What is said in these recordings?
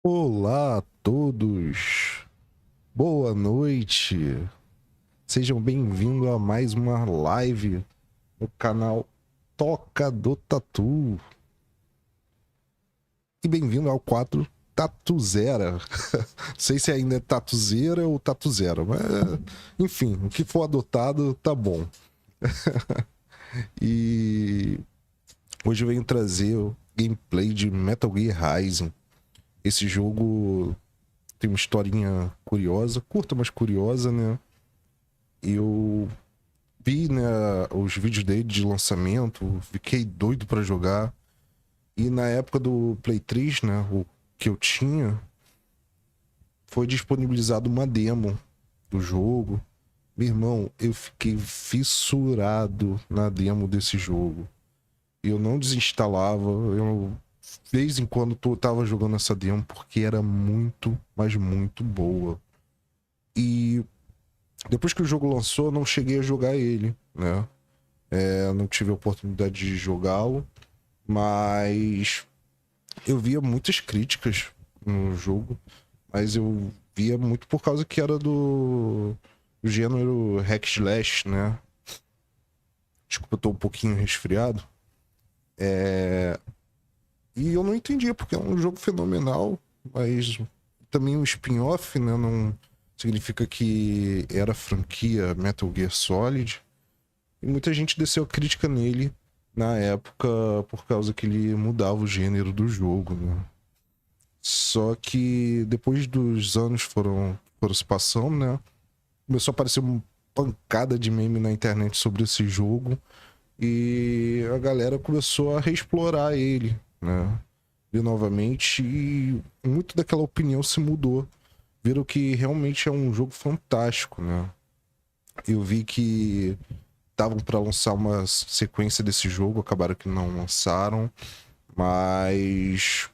Olá a todos, boa noite, sejam bem-vindos a mais uma live no canal Toca do Tatu e bem-vindo ao quadro Tatuzera. Não sei se ainda é Tatuzera ou Tatuzera, mas enfim, o que for adotado tá bom. E hoje eu venho trazer o gameplay de Metal Gear Rising. Esse jogo tem uma historinha curiosa, curta, mas curiosa, né? Eu vi, né, os vídeos dele de lançamento, fiquei doido pra jogar. E na época do Play 3, né, o que eu tinha, foi disponibilizado uma demo do jogo. Meu irmão, eu fiquei fissurado na demo desse jogo. Eu não desinstalava, eu de vez em quando tava jogando essa demo porque era muito, mas muito boa. E depois que o jogo lançou, eu não cheguei a jogar ele, né? Não tive a oportunidade de jogá-lo, mas eu via muitas críticas no jogo, mas eu via muito por causa que era do gênero hack slash, né? Desculpa, eu tô um pouquinho resfriado. E eu não entendia, porque é um jogo fenomenal, mas também um spin-off, né? Não significa que era franquia Metal Gear Solid. E muita gente desceu a crítica nele na época por causa que ele mudava o gênero do jogo, né? Só que depois dos anos foram se passando, né? Começou a aparecer uma pancada de meme na internet sobre esse jogo e a galera começou a reexplorar ele, né? E novamente, e muito daquela opinião se mudou. Viram que realmente é um jogo fantástico, né? Eu vi que estavam para lançar uma sequência desse jogo, acabaram que não lançaram, mas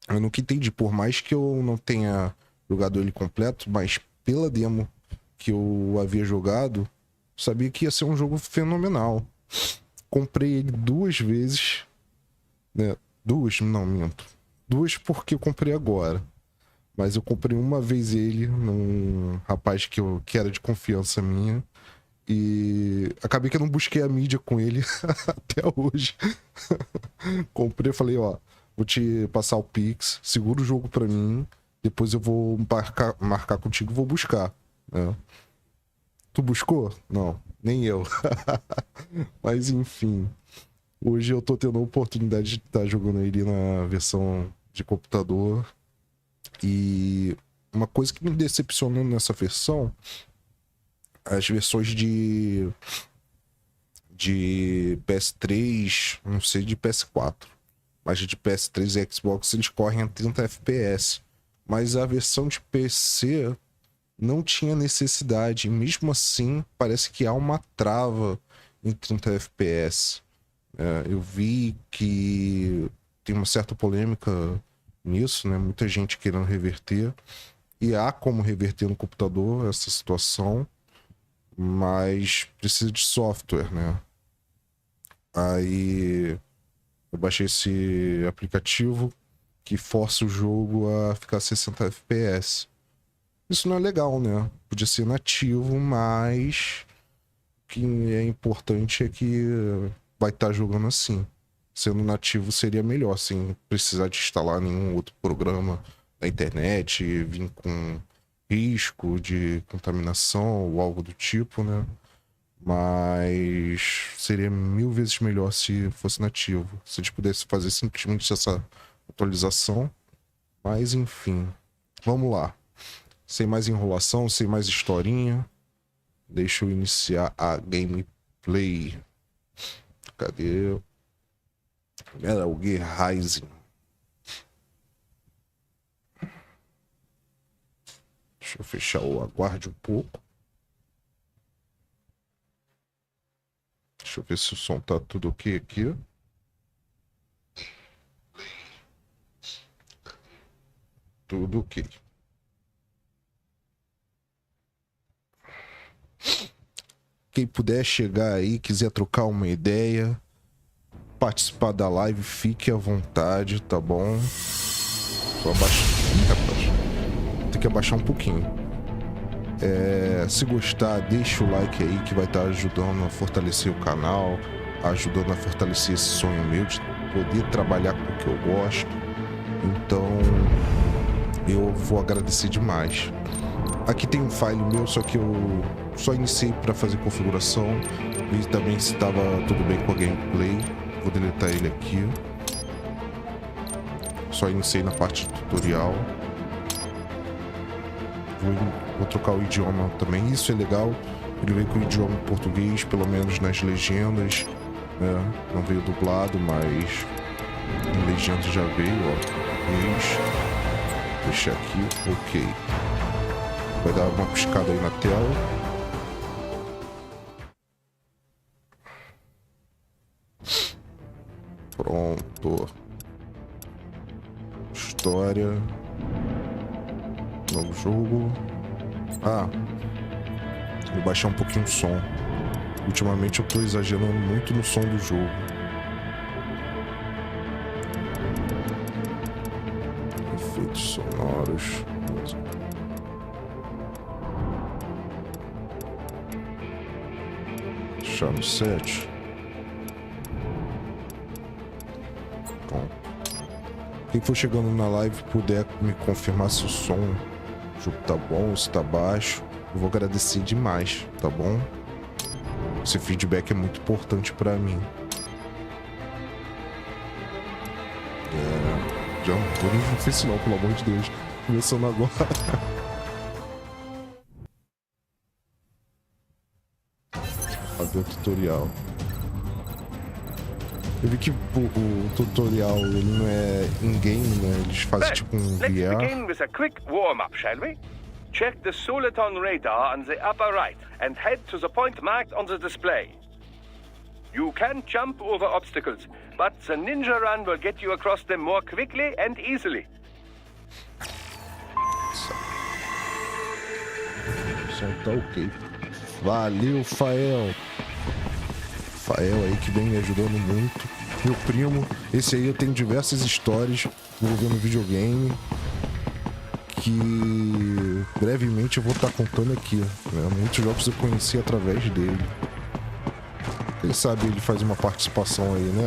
eu nunca entendi, por mais que eu não tenha jogado ele completo, mas pela demo que eu havia jogado, sabia que ia ser um jogo fenomenal. Comprei ele duas vezes, né? Duas, não minto. Duas porque eu comprei agora. Mas eu comprei uma vez ele num rapaz que era de confiança minha. E acabei que eu não busquei a mídia com ele até hoje. Comprei, falei, ó, vou te passar o Pix, segura o jogo pra mim, depois eu vou marcar contigo e vou buscar, né? Tu buscou? Não, nem eu. Mas enfim, hoje eu tô tendo a oportunidade de estar jogando ele na versão de computador. E uma coisa que me decepcionou nessa versão, as versões de PS3, não sei de PS4, mas de PS3 e Xbox eles correm a 30 FPS. Mas a versão de PC não tinha necessidade. Mesmo assim, parece que há uma trava em 30 FPS. Eu vi que tem uma certa polêmica nisso, né? Muita gente querendo reverter. E há como reverter no computador essa situação, mas precisa de software, né? Aí eu baixei esse aplicativo que força o jogo a ficar 60 FPS. Isso não é legal, né? Podia ser nativo, mas o que é importante é que vai estar jogando assim. Sendo nativo seria melhor, sem precisar de instalar nenhum outro programa na internet, vir com risco de contaminação ou algo do tipo, né? Mas seria mil vezes melhor se fosse nativo. Se a gente pudesse fazer simplesmente essa atualização. Mas enfim, vamos lá. Sem mais enrolação, sem mais historinha. Deixa eu iniciar a gameplay. Cadê? Era o Gear Rising. Deixa eu fechar o aguarde um pouco. Deixa eu ver se o som tá tudo ok aqui. Tudo ok. Quem puder chegar aí, quiser trocar uma ideia, participar da live, fique à vontade, tá bom? Vou abaixar. Ih, rapaz. Tem que abaixar um pouquinho. Se gostar, deixa o like aí que vai estar ajudando a fortalecer o canal, ajudando a fortalecer esse sonho meu de poder trabalhar com o que eu gosto. Então eu vou agradecer demais. Aqui tem um file meu, só que eu só iniciei para fazer configuração e também se estava tudo bem com a gameplay. Vou deletar ele aqui. Só iniciei na parte de tutorial. Vou trocar o idioma também. Isso é legal. Ele veio com o idioma português, pelo menos nas legendas. Não veio dublado, mas em legenda já veio, ó. Deixar aqui, ok. Vai dar uma piscada aí na tela. Pronto. História. Novo jogo. Vou baixar um pouquinho o som. Ultimamente eu tô exagerando muito no som do jogo. Efeitos sonoros. Deixar no 7. Bom. Quem for chegando na live puder me confirmar se o som do jogo tá bom, se tá baixo, eu vou agradecer demais, tá bom? Esse feedback é muito importante pra mim. Já não vou nem fazer isso não, pelo amor de Deus. Começando agora. Fazer o tutorial. Eu vi que o tutorial ele não é in-game, né? Eles fazem tipo um VR. Let's begin with a quick warm-up, shall we? Check the soliton radar on the upper right and head to the point marked on the display. You can jump over obstacles, but the ninja run will get you across them more quickly and easily. Som tá ok. Valeu, Fael. Fael aí que vem me ajudando muito. Meu primo, esse aí eu tenho diversas histórias envolvendo videogame que brevemente eu vou estar contando aqui, né? Muitos jogos eu conheci através dele. Quem sabe ele faz uma participação aí, né?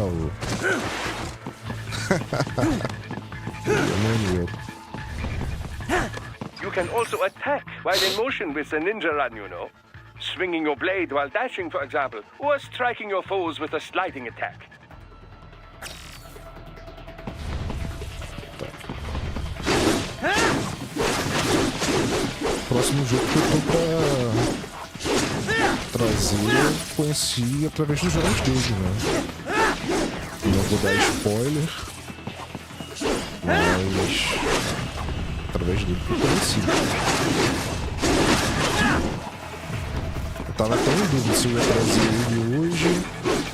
You can also attack while in motion with the ninja run, you know. Swinging your blade while dashing, for example, or striking your foes with a sliding attack. Próximo jogo que eu tô pra trazer, eu conheci através dos jogos dele, né? Não vou dar spoiler, mas através dele que eu conheci. Eu tava até em dúvida se eu ia trazer ele hoje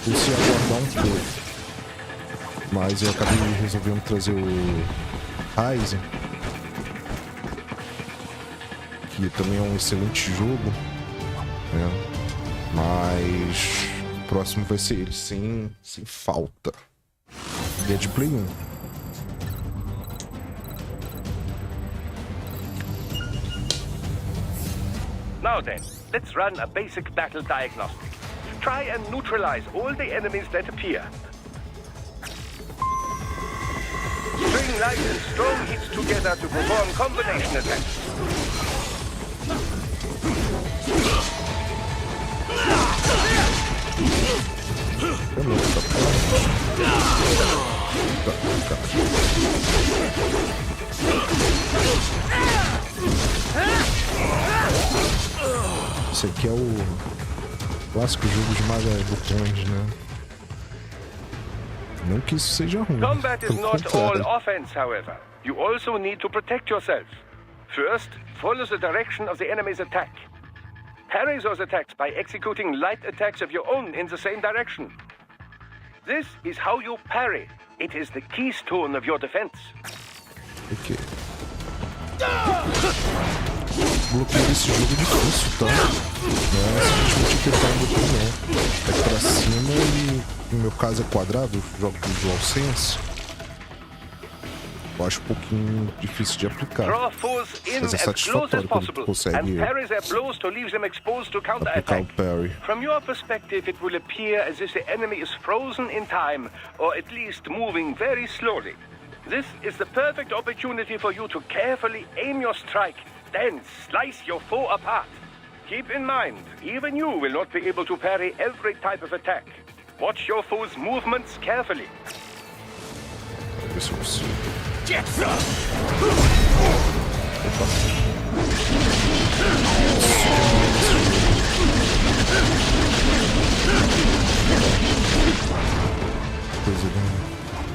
ou se ia aguardar um pouco. Mas eu acabei resolvendo trazer o Ryzen, que também é um excelente jogo, né? Mas o próximo vai ser ele, sem falta. Ele é de Play 1. Now then, let's run a basic battle diagnostic. Try and neutralize all the enemies that appear. String light and strong hits together to perform combination attacks. Esse aqui é o clássico jogo de maga-botões, né? Não que isso seja ruim. Combat is not all offense, however. You also need to protect yourself. First, follow the direction of the enemy's attack. Parry those attacks by executing light attacks of your own in the same direction. This is how you parry. It is the keystone of your defense. Ok. Bloqueio desse jogo é difícil, tá? Não é simplesmente apertar um botão, não. É pra cima e, no meu caso, é quadrado. Jogo com DualSense. eu acho um pouquinho difícil de aplicar. Draw foes in Mas é as close as satisfatório quando possible tu consegue and parry their blows to leave them exposed to aplicar o counterattack. parry. From your perspective, it will appear as if the enemy is frozen in time, or at least moving very slowly. This is the perfect opportunity for you to carefully aim your strike, then slice your foe apart. Keep in mind, even you will not be able to parry every type of attack. Watch your foe's movements carefully. Vamos ver se eu consigo. Coisa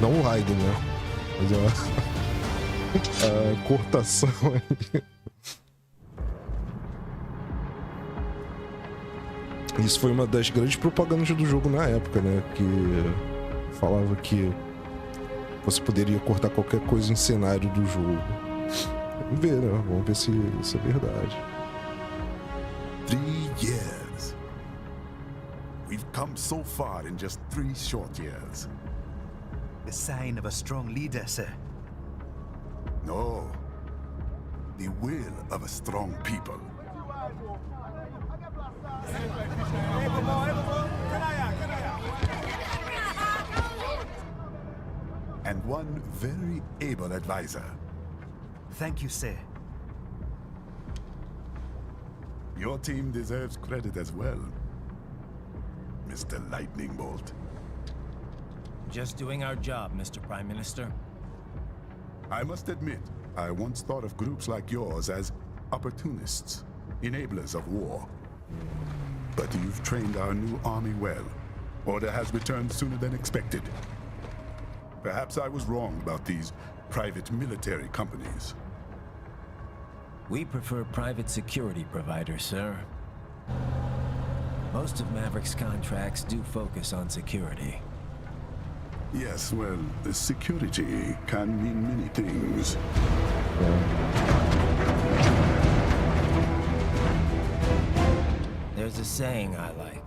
não o Raiden, né? Mas a cortação aí. Isso foi uma das grandes propagandas do jogo na época, né? Que falava que você poderia cortar qualquer coisa em cenário do jogo. Vamos ver, né? Vamos ver se isso é verdade. 3 years. We've come so far in just 3 short years. The sign of a strong leader, sir. No. The will of a strong people. And one very able advisor. Thank you, sir. Your team deserves credit as well, Mr. Lightning Bolt. Just doing our job, Mr. Prime Minister. I must admit, I once thought of groups like yours as opportunists, enablers of war. But you've trained our new army well. Order has returned sooner than expected. Perhaps I was wrong about these private military companies. We prefer private security providers, sir. Most of Maverick's contracts do focus on security. Yes, well, security can mean many things. There's a saying I like.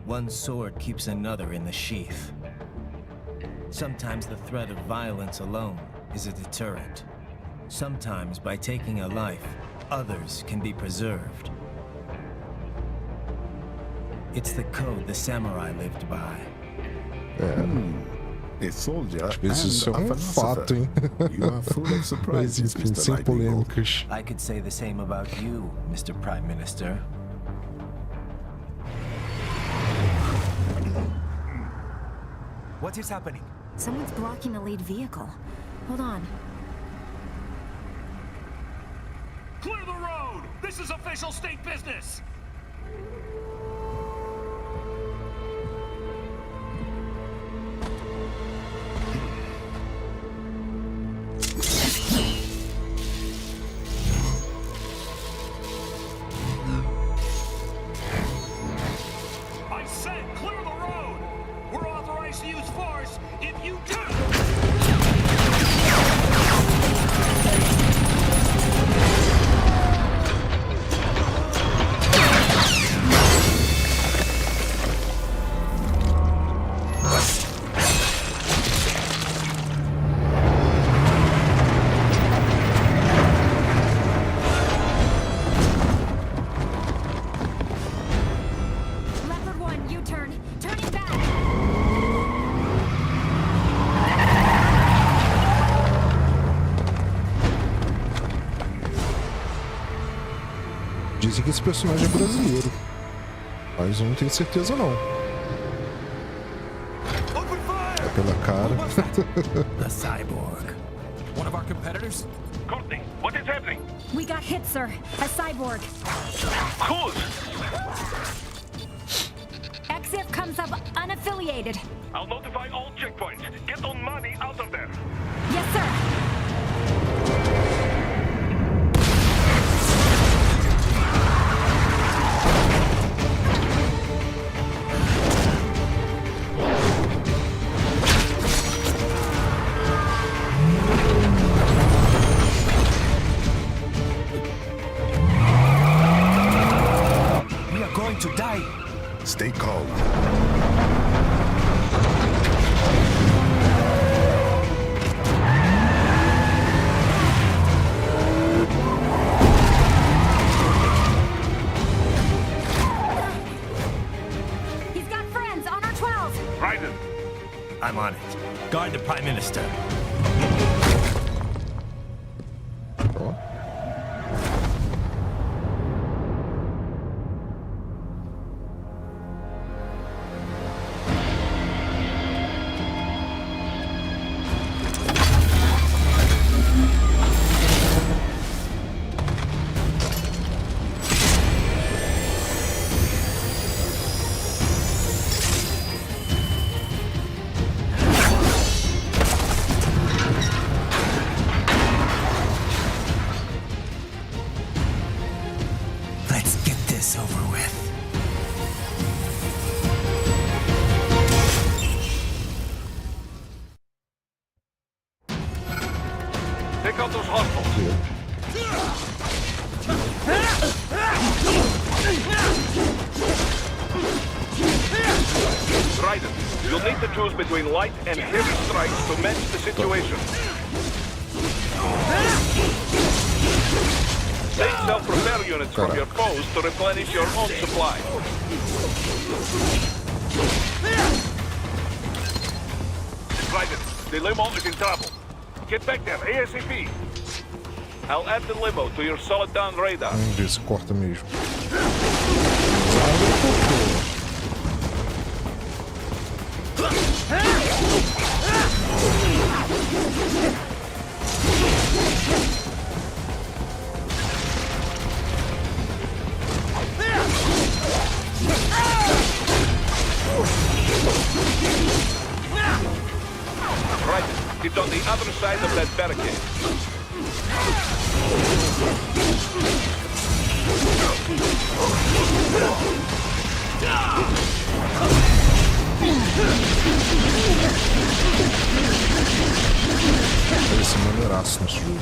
One sword keeps another in the sheath. Sometimes the threat of violence alone is a deterrent. Sometimes by taking a life, others can be preserved. It's the code the samurai lived by. A soldier Isso é and a fato, hein? You are full of surprises, Mas enfim, Mr. sem Lightning Bolt. polêmicas. I could say the same about you, Mr. Prime Minister. What is happening? Someone's blocking the lead vehicle. Hold on. Clear the road! This is official state business! I said clear the road! We're authorized to use force if you do! Leopard 1, U-turn. Turning back. Dizem que esse personagem é brasileiro. Mas eu não tenho certeza não. É pela cara. The cyborg. One of our competitors? Courtney, what is happening? We got hit, sir. A cyborg. Cool. XF comes up unaffiliated. I'll notify all checkpoints. Get on money out of there. Yes, sir. We are going to die. Stay calm. I'm on it. Guard the Prime Minister. Ó. Let's get this over with. Take out those hostiles. Raiden, you'll need to choose between light and heavy strikes to match the situation. Take self-repair units from your foes to replenish your own supply. Raiden, the limo is in trouble. Get back there, ASAP. I'll add the limo to your solid down radar. Vamos ver se corta mesmo. Right, it's on the other side of that barricade. Parece maneiraço nesse jogo.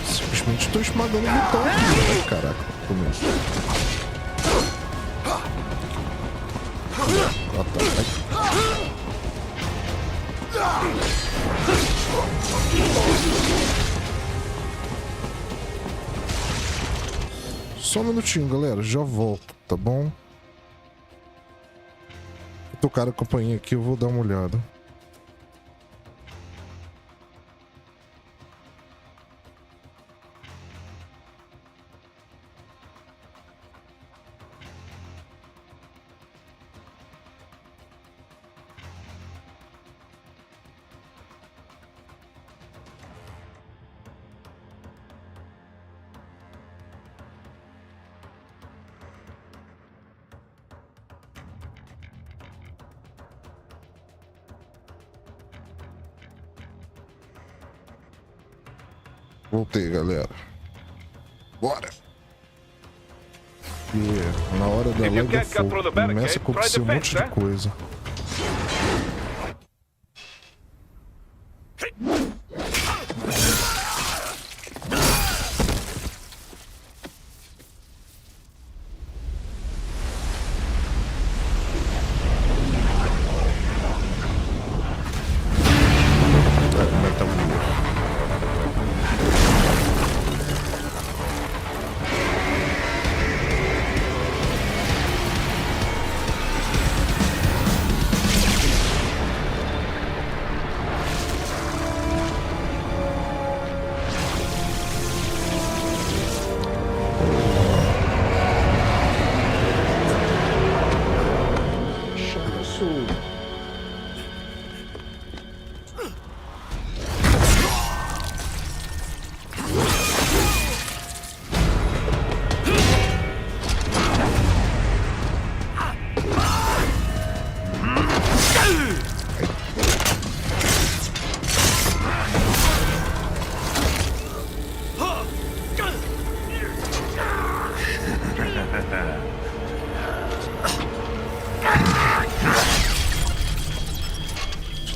Simplesmente estou esmagando o botão aqui. Ai, caraca, começo. Ah, tá. Só um minutinho, galera. Já volto, tá bom? Tocar a campainha aqui, eu vou dar uma olhada. Voltei, galera. Bora! E na hora da lag fogo começa a acontecer um monte de coisa.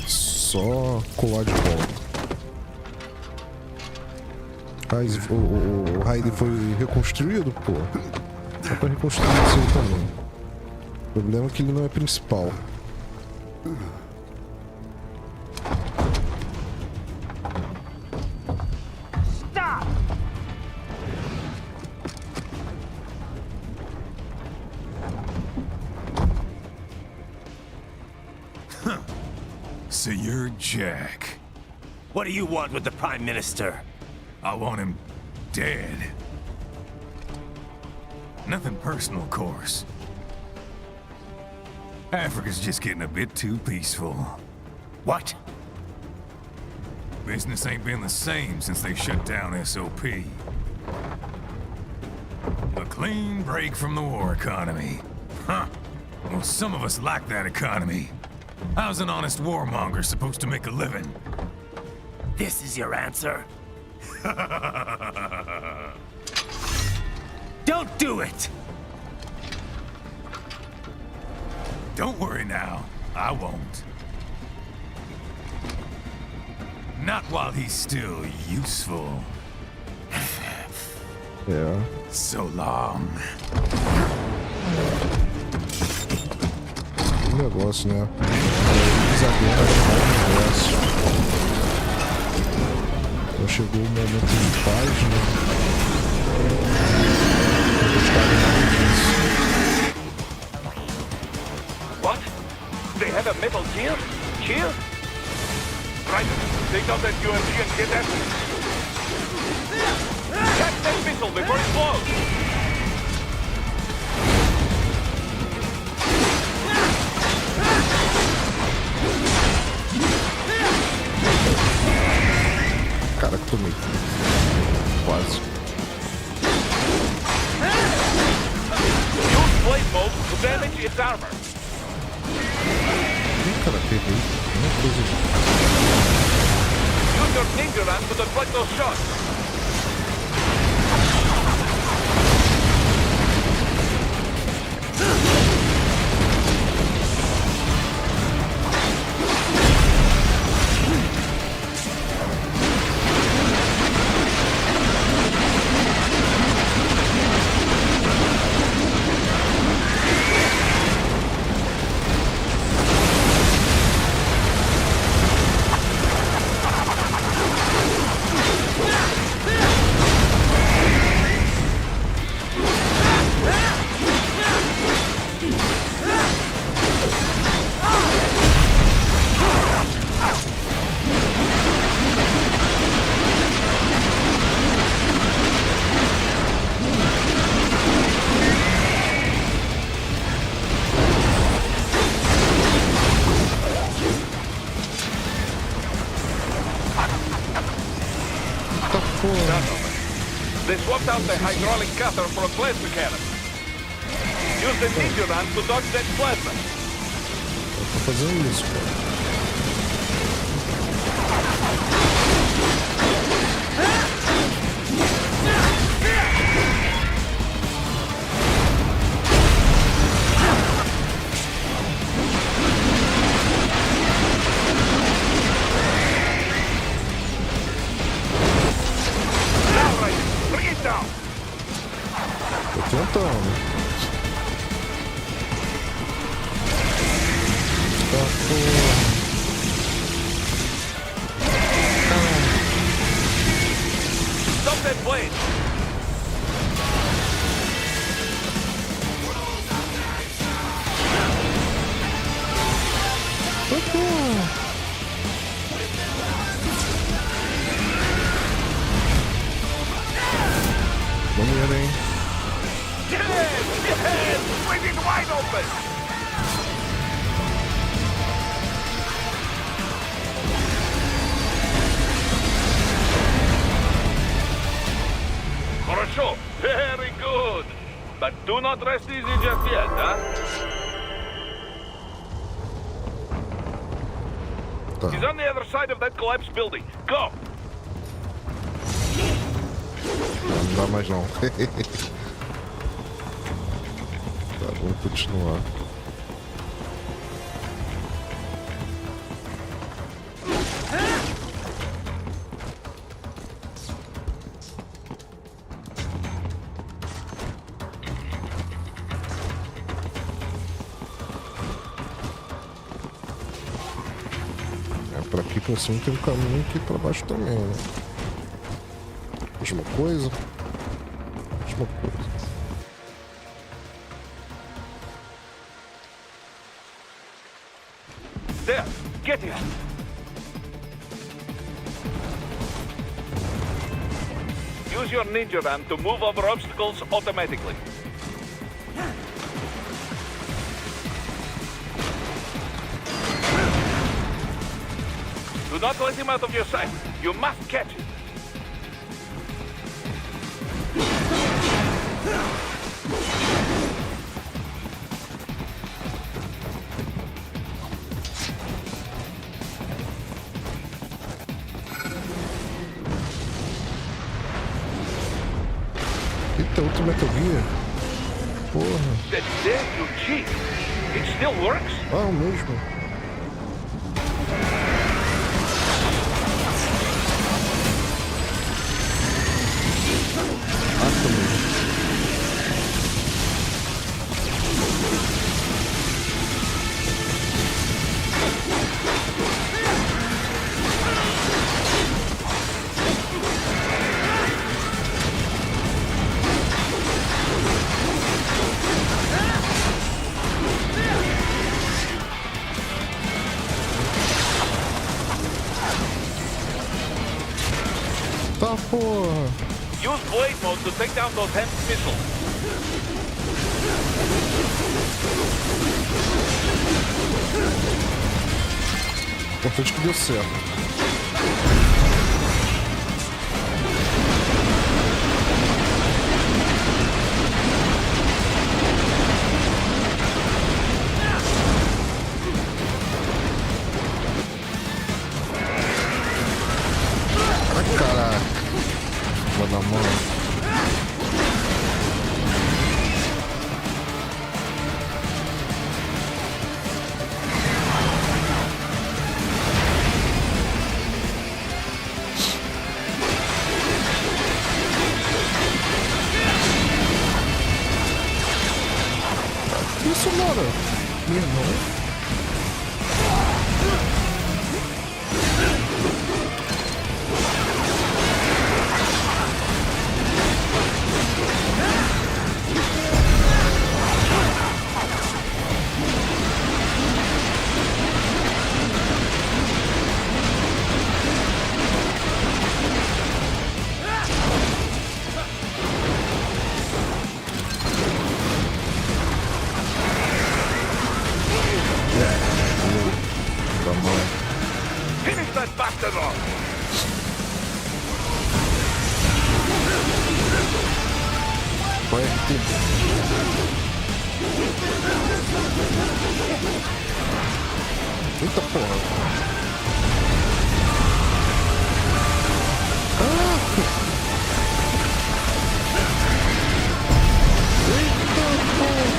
Só colar de volta. O Raiden foi reconstruído, pô. Dá pra reconstruir isso aí também. O problema é que ele não é principal. So you're Jack. What do you want with the Prime Minister? I want him dead. Nothing personal, of course. Africa's just getting a bit too peaceful. What? Business ain't been the same since they shut down SOP. A clean break from the war economy. Huh. Well, some of us like that economy. How's an honest warmonger supposed to make a living? This is your answer? Don't do it! Don't worry now. I won't. Not while he's still useful. É. So long. Um negócio, né? Isabela é um negócio. Então chegou o momento de paz, né? Eu gostava mais disso. What? They have a metal gear? Here? Right. Take out that UMG and get that. Catch that missile before it blows! Cara, que tomei. Quase. Use blade mode to damage its armor. Ih, cara, peguei. Uma coisa. Use your ninja run to deflect those shots. They swapped out the hydraulic cutter for a plasma cannon. Use the ninja run to dodge that plasma. Eu tô fazendo isso, cara. Tô tentando. Tá porra. Stop that blade! Tá porra. Maneiro, hein? Yes! Yes! Swing it wide open! Хорошо! Very good! But do not rest easy just yet, huh? Tá. He's on the other side of that collapsed building. Go! Não dá mais não. Tá, vamos continuar. pra aqui pra cima tem um caminho aqui pra baixo também, né? Mesma coisa. Mesma coisa. There, get here. Use your ninja van to move over obstacles automatically. Do not let him out of your sight. You must catch him. Eita, outro Metal Gear. Porra. That dare you cheat. It still works? Ah, o mesmo. Ah, também. Tá, porra. Use blade mode to take down those hand missiles. Importante que deu certo. Ai, caraca. Vou dar mão. Isso, mano. Meu irmão. Finish that bastard off. Vai, RT. Eita porra. Ah! Eita porra.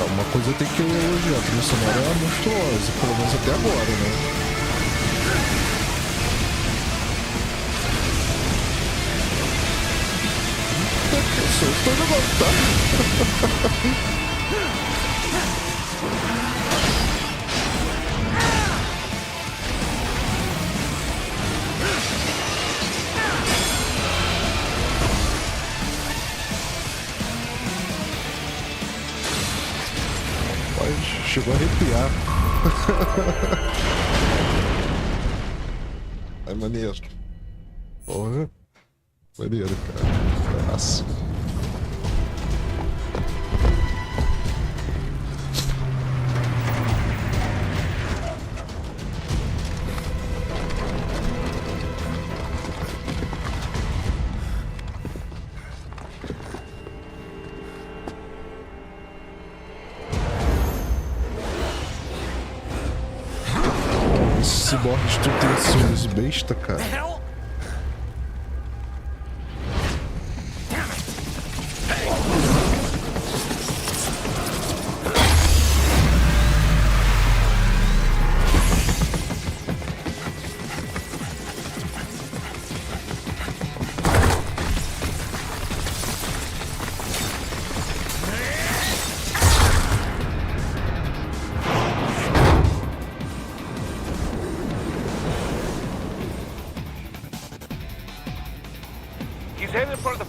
Uma coisa eu tenho que elogiar, a trilha sonora é monstruosa, pelo menos até agora, né? Eu tô jogando, tá? Chegou a arrepiar. É maneiro. Porra. Maneiro, cara. Nossa. Ciborgues tudo tem esse besta, cara.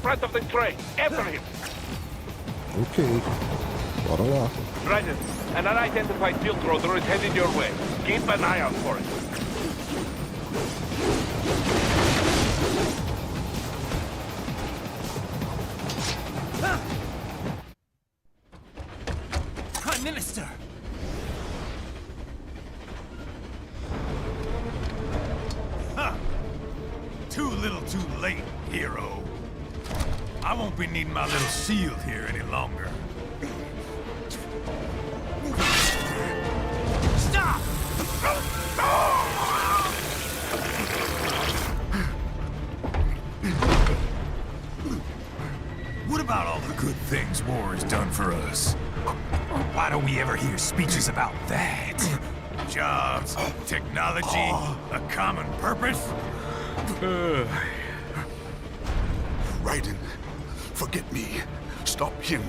front of the train. After him. Ok. Bora lá. Brennan, an unidentified field roader is headed your way. Keep an eye out for it. Prime Minister! Too little too late, hero. I won't be needing my little shield here any longer. Stop! What about all the good things war has done for us? Why don't we ever hear speeches about that? Jobs, technology, a common purpose? Raiden, forget me. Stop him.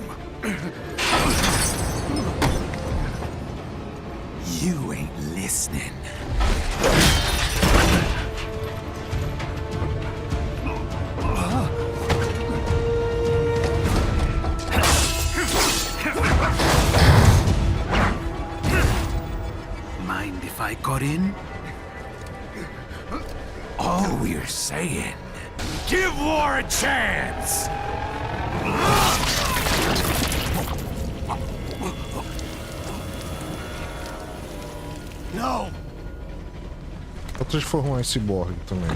You ain't listening. Mind if I got in? All we're saying. Give war a chance! No! Vou transformar em ciborgue também.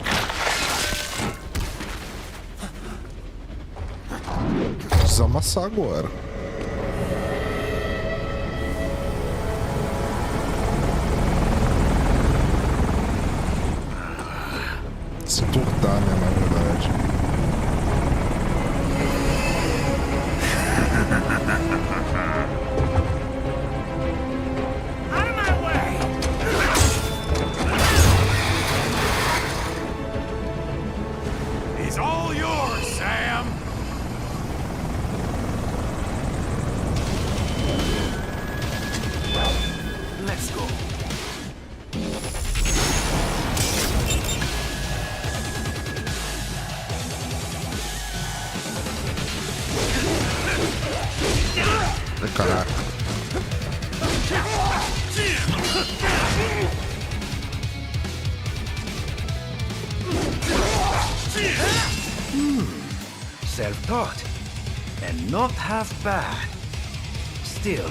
Desamassar agora. Se tortar, né, na verdade. Out of my way! He's all yours, Sam! Let's go. Caraca. Self-taught. And not half bad. Still.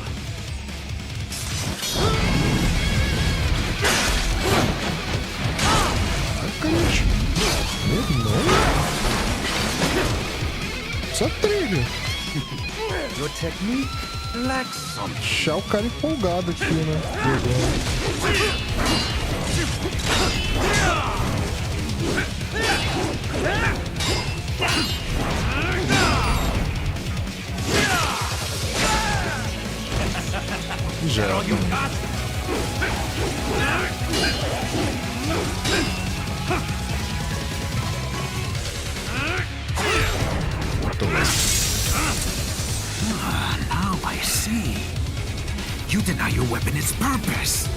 Meu irmão. Essa trilha. Your technique lacks some. Deixar o cara empolgado aqui, né? Jogando. Já. Now I see. You deny your weapon its purpose.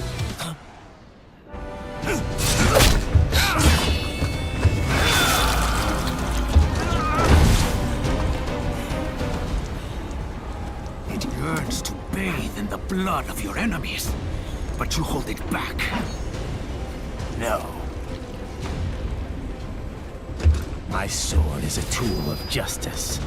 It yearns to bathe in the blood of your enemies, but you hold it back. No. My sword is a tool of justice.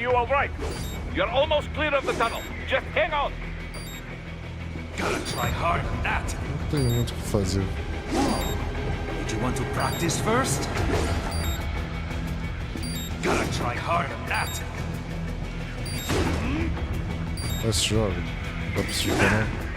you all right. You're almost clear of the tunnel. Just hang on. Gotta try hard on that. Não tem muito o que fazer. Did you want to practice first? Gotta try hard on that. Esse jogo. Não dá pra explicar, não.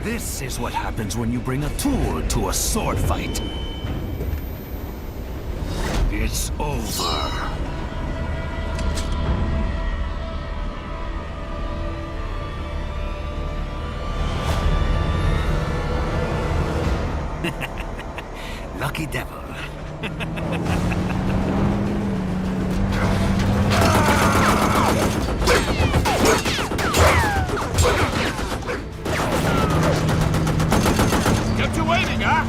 This is what happens when you bring a tool to a sword fight. It's over. Lucky devil. Kept you waiting, huh?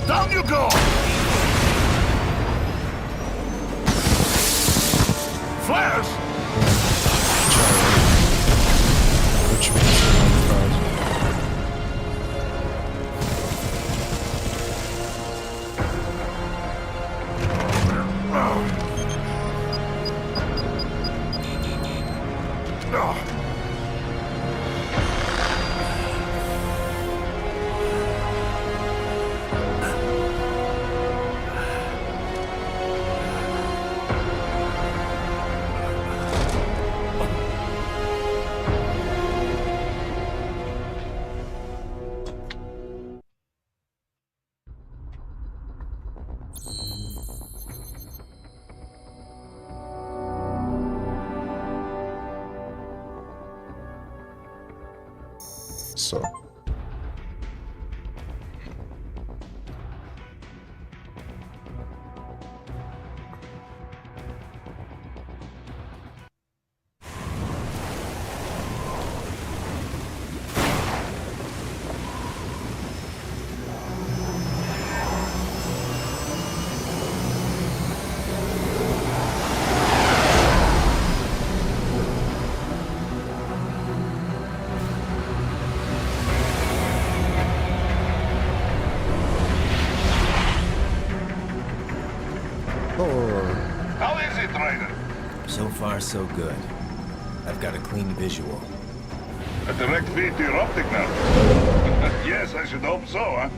Down you go! Flares! Só. How is it, Ryder? So far, so good. I've got a clean visual. A direct feed to your optic now. Yes, I should hope so, huh?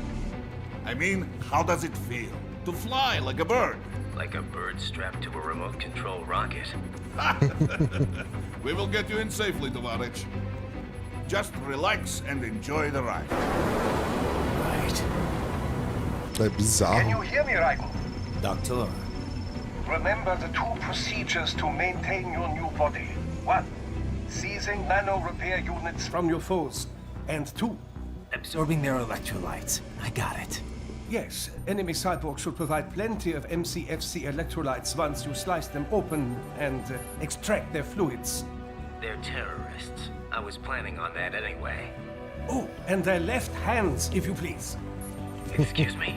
I mean, how does it feel? To fly like a bird? Like a bird strapped to a remote control rocket. We will get you in safely, Tovarich. Just relax and enjoy the ride. Right. É Can bizarro. you hear me, Ryder? Doctor. Remember the two procedures to maintain your new body. 1. Seizing nano repair units from your foes. And 2. Absorbing their electrolytes. I got it. Yes, enemy cyborgs should provide plenty of MCFC electrolytes once you slice them open and extract their fluids. They're terrorists. I was planning on that anyway. Oh, and their left hands, if you please. Excuse me?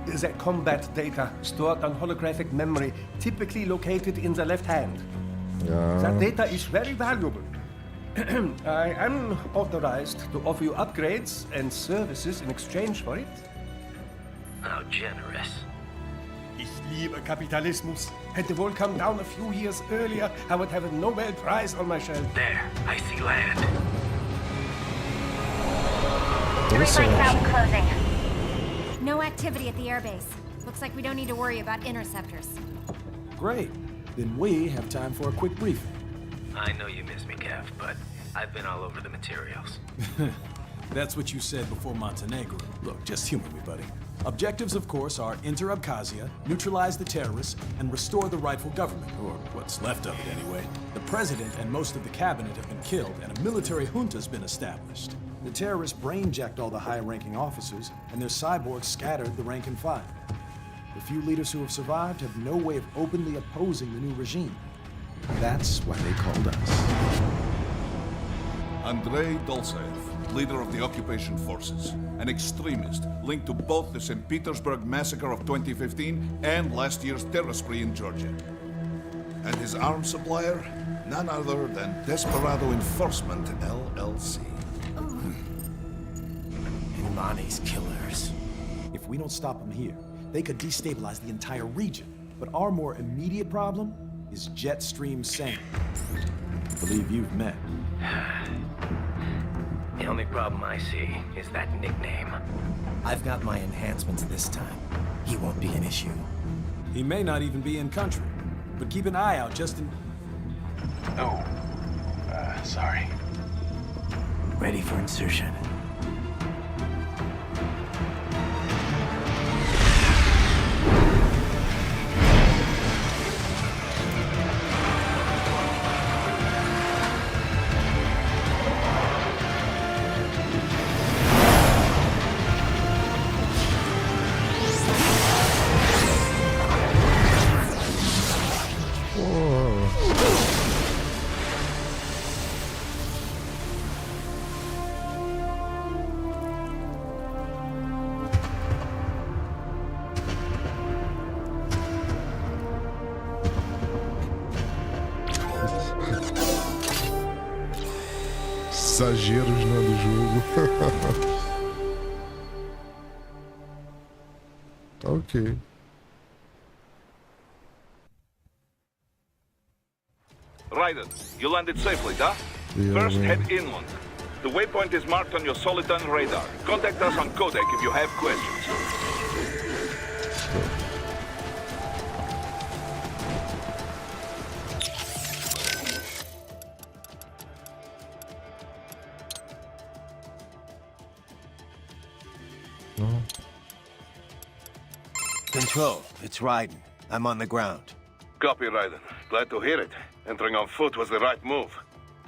Their combat data stored on holographic memory, typically located in the left hand. That data is very valuable. I am authorized to offer you upgrades and services in exchange for it. How generous. Ich liebe Kapitalismus. Hätte wohl come down a few years earlier, I would have a Nobel Prize on my shelf. There, I see land. Green light route closing. No activity at the airbase. Looks like we don't need to worry about interceptors. Great. Then we have time for a quick briefing. I know you miss me, Kev, but I've been all over the materials. That's what you said before Montenegro. Look, just humor me, buddy. Objectives, of course, are enter Abkhazia, neutralize the terrorists, and restore the rightful government, or what's left of it anyway. The president and most of the cabinet have been killed, and a military junta's been established. The terrorists brain-jacked all the high-ranking officers, and their cyborgs scattered the rank and file. The few leaders who have survived have no way of openly opposing the new regime. That's why they called us. Andrei Dolzaev, leader of the occupation forces, an extremist linked to both the St. Petersburg massacre of 2015 and last year's terror spree in Georgia. And his arms supplier, none other than Desperado Enforcement, LLC. Imani's killers. If we don't stop them here, they could destabilize the entire region. But our more immediate problem is Jetstream Sam. I believe you've met. The only problem I see is that nickname. I've got my enhancements this time. He won't be an issue. He may not even be in country, but keep an eye out just in... Oh, sorry. Ready for insertion. Exageros, né, do jogo. Tá ok. Raiden, you landed safely, da? Yeah, First, man. head inland. The waypoint is marked on your Soliton radar. Contact us on codec if you have questions. Control, it's Raiden. I'm on the ground. Copy, Raiden. Glad to hear it. Entering on foot was the right move.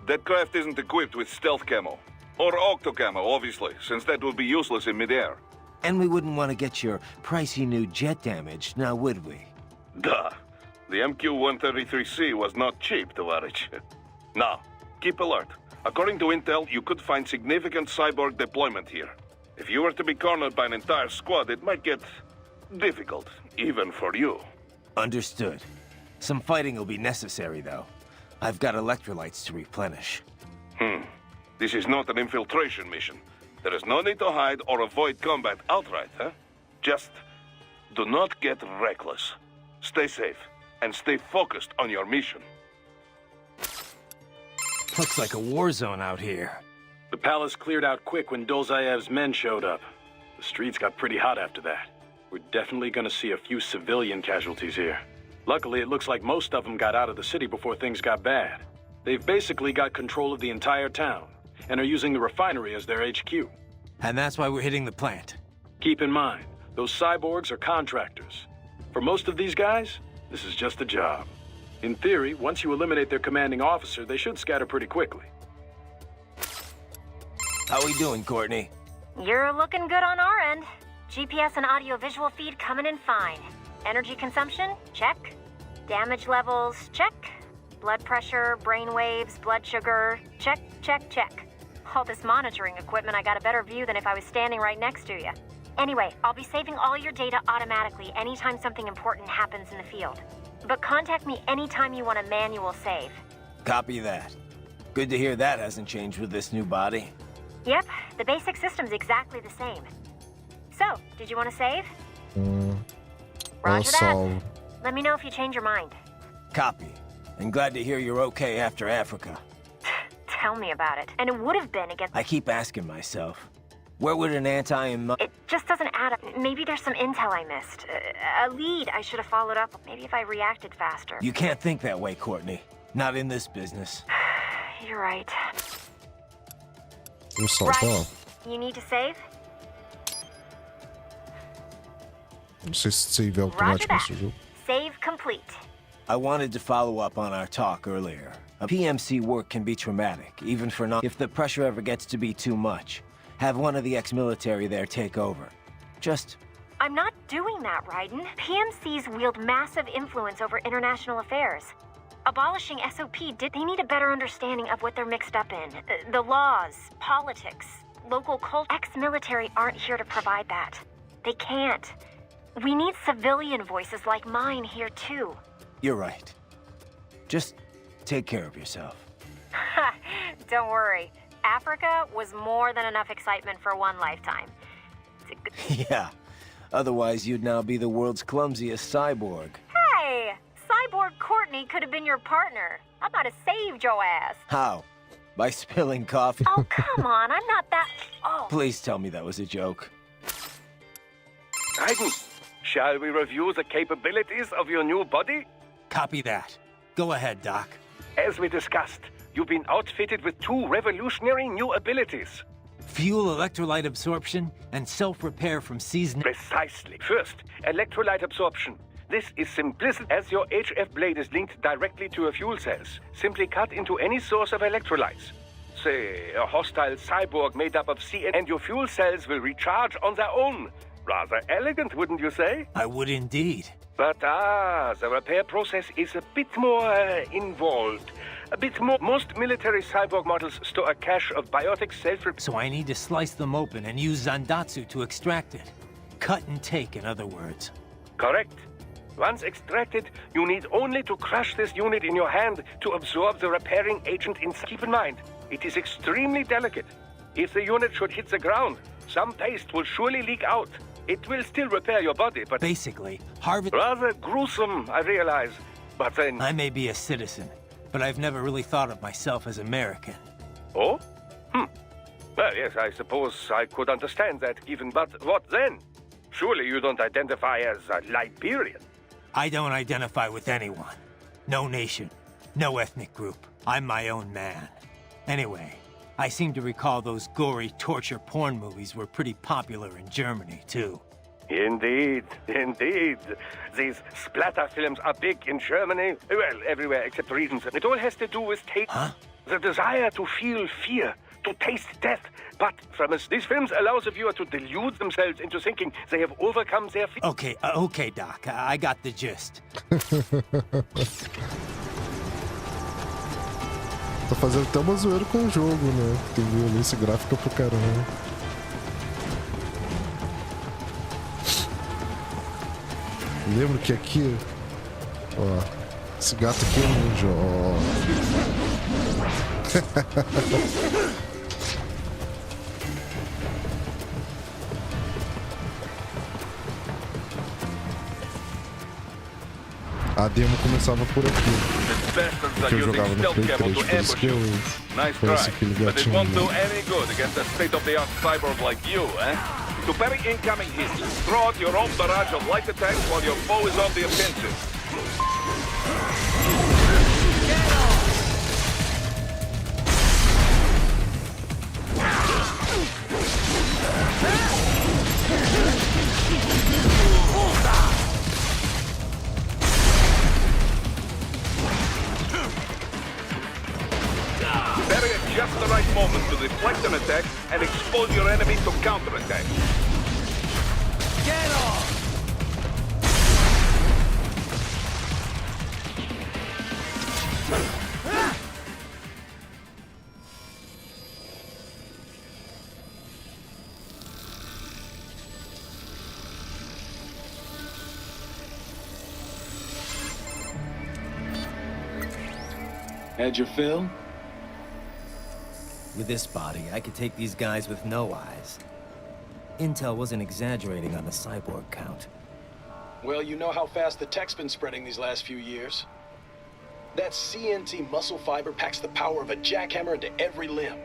That craft isn't equipped with stealth camo. Or octo camo, obviously, since that would be useless in midair. And we wouldn't want to get your pricey new jet damaged, now would we? Duh. The MQ-133C was not cheap, Tovarich. Now, keep alert. According to intel, you could find significant cyborg deployment here. If you were to be cornered by an entire squad, it might get difficult, even for you. Understood. Some fighting will be necessary, though. I've got electrolytes to replenish. This is not an infiltration mission. There is no need to hide or avoid combat outright, huh? Just do not get reckless. Stay safe, and stay focused on your mission. Looks like a war zone out here. The palace cleared out quick when Dolzaev's men showed up. The streets got pretty hot after that. We're definitely gonna see a few civilian casualties here. Luckily, it looks like most of them got out of the city before things got bad. They've basically got control of the entire town, and are using the refinery as their HQ. And that's why we're hitting the plant. Keep in mind, those cyborgs are contractors. For most of these guys, this is just a job. In theory, once you eliminate their commanding officer, they should scatter pretty quickly. How we doing, Courtney? You're looking good on our end. GPS and audio-visual feed coming in fine. Energy consumption? Check. Damage levels? Check. Blood pressure, brain waves, blood sugar? Check, check, check. All this monitoring equipment, I got a better view than if I was standing right next to you. Anyway, I'll be saving all your data automatically anytime something important happens in the field. But contact me anytime you want a manual save. Copy that. Good to hear that hasn't changed with this new body. Yep, the basic system's exactly the same. So, did you want to save? Roger that. Let me know if you change your mind. Copy. And glad to hear you're okay after Africa. Tell me about it. And it would have been against... I keep asking myself, where would an It just doesn't add up. Maybe there's some intel I missed. A lead I should have followed up. Maybe if I reacted faster. You can't think that way, Courtney. Not in this business. You're right. Vou saltar. You need to save? Não sei se save é automático nesse jogo. Save complete. I wanted to follow up on our talk earlier. A PMC work can be traumatic, even for non- If the pressure ever gets to be too much, have one of the ex-military there take over. Just... I'm not doing that, Raiden. PMCs wield massive influence over international affairs. Abolishing SOP they need a better understanding of what they're mixed up in. The laws, politics, local culture. Ex-military aren't here to provide that. They can't. We need civilian voices like mine here, too. You're right. Just take care of yourself. Don't worry. Africa was more than enough excitement for one lifetime. Yeah. Otherwise, you'd now be the world's clumsiest cyborg. Hey! Cyborg Courtney could have been your partner. I might have saved your ass. How? By spilling coffee? Oh, come on. I'm not that... Oh. Please tell me that was a joke. Raiden, shall we review the capabilities of your new body? Copy that. Go ahead, Doc. As we discussed, you've been outfitted with 2 revolutionary new abilities. Fuel electrolyte absorption and self-repair from season... Precisely. First, electrolyte absorption. This is simplicity. As your HF blade is linked directly to your fuel cells, simply cut into any source of electrolytes. Say, a hostile cyborg made up of CN, and your fuel cells will recharge on their own. Rather elegant, wouldn't you say? I would indeed. But the repair process is a bit more involved. A bit more. Most military cyborg models store a cache of biotic self-repair. So I need to slice them open and use Zandatsu to extract it. Cut and take, in other words. Correct. Once extracted, you need only to crush this unit in your hand to absorb the repairing agent inside. Keep in mind, it is extremely delicate. If the unit should hit the ground, some paste will surely leak out. It will still repair your body, but... Basically, Harvard... Rather gruesome, I realize. But then... I may be a citizen, but I've never really thought of myself as American. Oh? Well, yes, I suppose I could understand that even... But what then? Surely you don't identify as a Liberian. I don't identify with anyone. No nation, no ethnic group. I'm my own man. Anyway, I seem to recall those gory torture porn movies were pretty popular in Germany, too. Indeed, indeed. These splatter films are big in Germany. Well, everywhere except regions. It all has to do with the desire to feel fear, to taste death. But from us, these films allow the viewer to delude themselves into thinking they have overcome their fear. Okay, Doc. I got the gist. Tá fazendo até uma zoeira com o jogo, né? Tem violência gráfica pro caramba. Lembro que aqui, ó, esse gato aqui é ninja, ó. A demo começava por aqui. Que eu jogava no Play 3, por isso que eu conheço aquele gatinho. To parry incoming hits, throw out your own barrage of light attacks while your foe is on the offensive. Parry at just the right moment to deflect an attack and expose your enemy to counterattack. Get off! Had your fill? With this body, I could take these guys with no eyes. Intel wasn't exaggerating on the cyborg count. Well, you know how fast the tech's been spreading these last few years. That CNT muscle fiber packs the power of a jackhammer into every limb.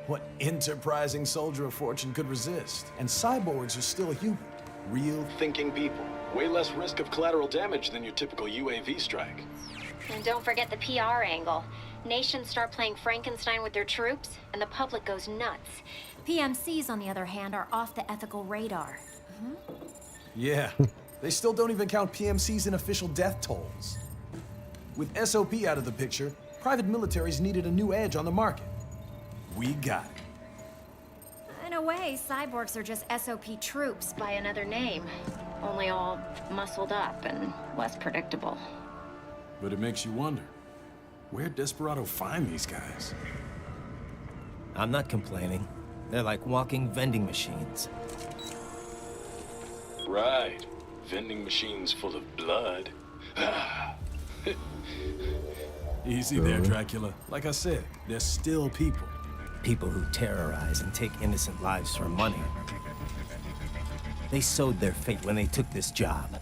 What enterprising soldier of fortune could resist? And cyborgs are still human. Real thinking people. Way less risk of collateral damage than your typical UAV strike. And don't forget the PR angle. Nations start playing Frankenstein with their troops, and the public goes nuts. PMCs, on the other hand, are off the ethical radar. Yeah, they still don't even count PMCs in official death tolls. With SOP out of the picture, private militaries needed a new edge on the market. We got it. In a way, cyborgs are just SOP troops by another name. Only all muscled up and less predictable. But it makes you wonder, where'd Desperado find these guys? I'm not complaining. They're like walking vending machines. Right. Vending machines full of blood. Easy there, Dracula. Like I said, they're still people. People who terrorize and take innocent lives for money. They sowed their fate when they took this job.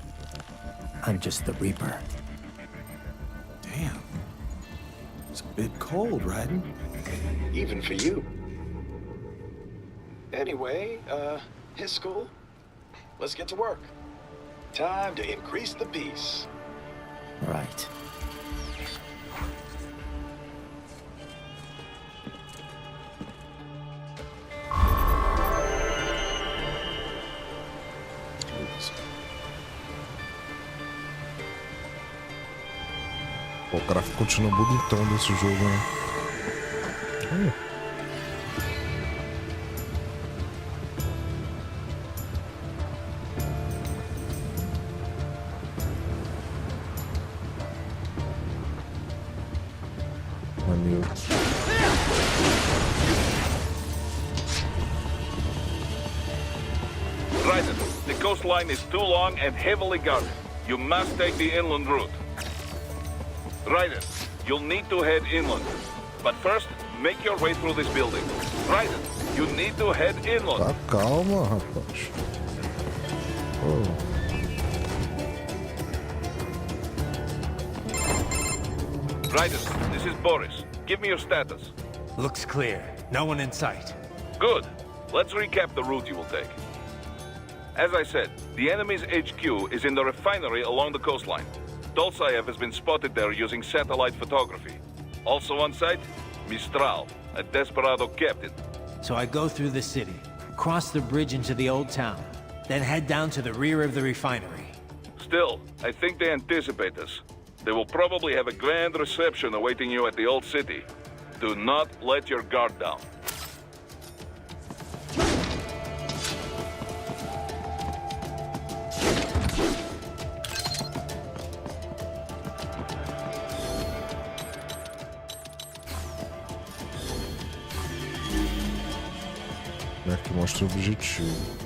I'm just the Reaper. Damn. It's a bit cold, Raiden. Even for you. Anyway, his school? Let's get to work. Time to increase the peace. Right. Pô, o gráfico continua bonitão desse jogo, né? Maneiro. Raiden, the coastline is too long and heavily guarded. You must take the inland route. Raiden, you'll need to head inland. But first, make your way through this building. Raiden, you need to head inland. Tá, calma, rapaz. Oh. Raiden, this is Boris. Give me your status. Looks clear. No one in sight. Good. Let's recap the route you will take. As I said, the enemy's HQ is in the refinery along the coastline. Dolzaev has been spotted there using satellite photography. Also on site, Mistral, a Desperado captain. So I go through the city, cross the bridge into the old town, then head down to the rear of the refinery. Still, I think they anticipate us. They will probably have a grand reception awaiting you at the old city. Do not let your guard down. Aqui mostra o objetivo.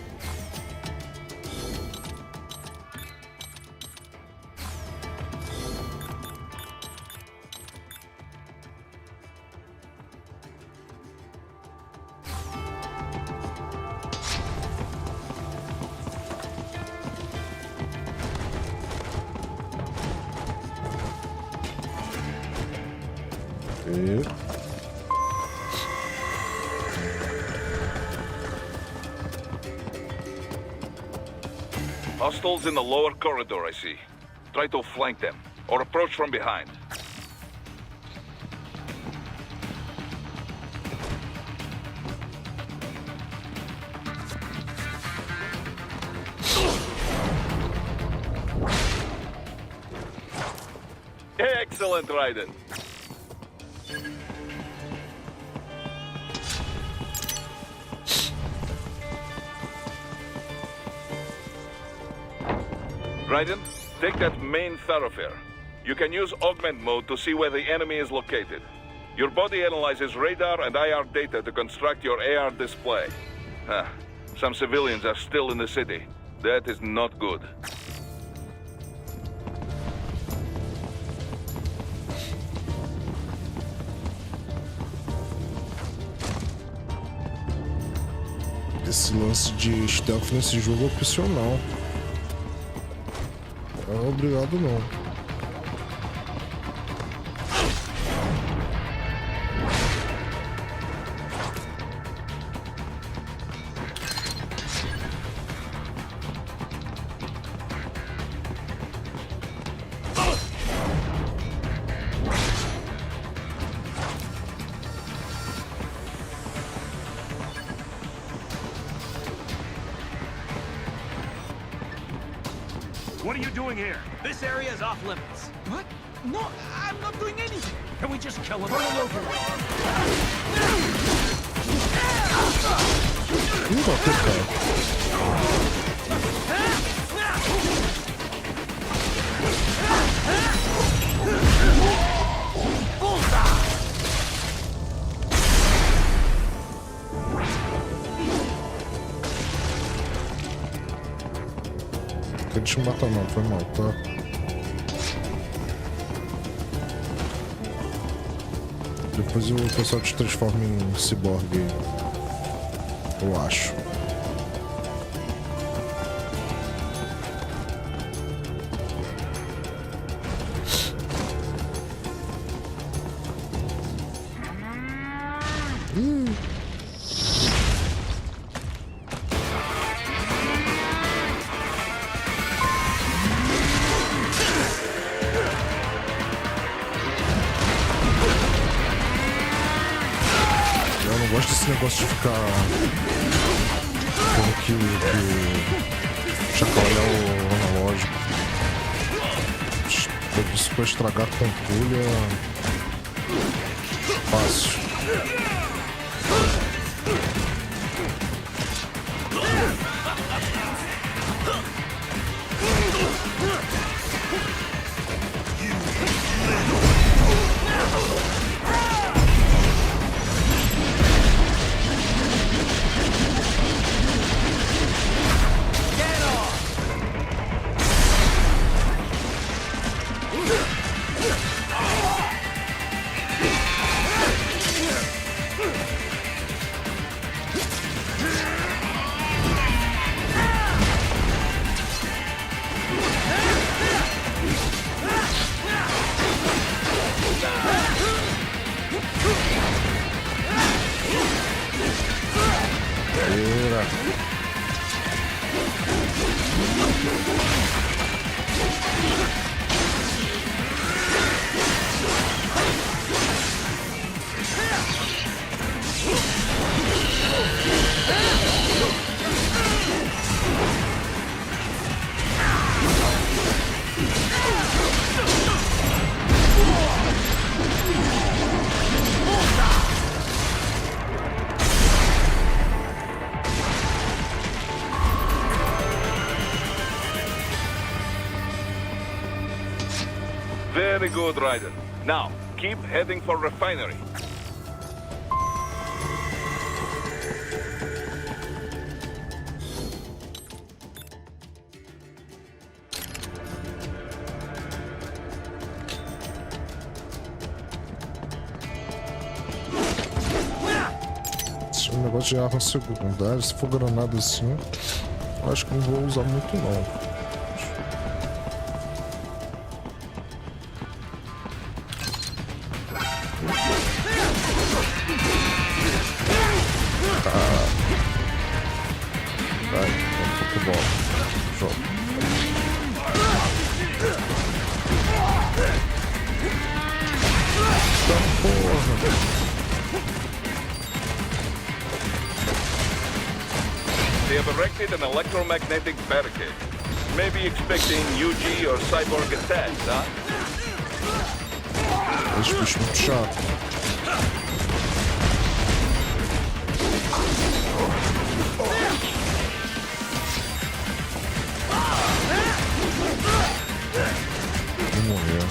Hostiles in the lower corridor, I see. Try to flank them, or approach from behind. Excellent, Raiden. Raiden, take that main thoroughfare. You can use augment mode to see where the enemy is located. Your body analyzes radar and IR data to construct your AR display. Some civilians are still in the city. That is not good. Esse lance de stealth nesse jogo é opcional. Não é obrigado não. What are you doing here? This area is off limits. What? No, I'm not doing anything. Can we just kill him? Turn him over. Deixa eu matar não, foi mal, tá? Depois o pessoal te transforma em ciborgue, eu acho. Gosto desse negócio de ficar tendo que chacoalhar o analógico. Isso pra estragar a controle é fácil. Very good, Ryder. Now, keep heading for refinery. Esse negócio de arma secundária, se for granada assim, eu acho que não vou usar muito não. They have erected an electromagnetic barricade. Maybe expecting UG or cyborg attacks, huh? Esse bicho muito chato. Vou morrer.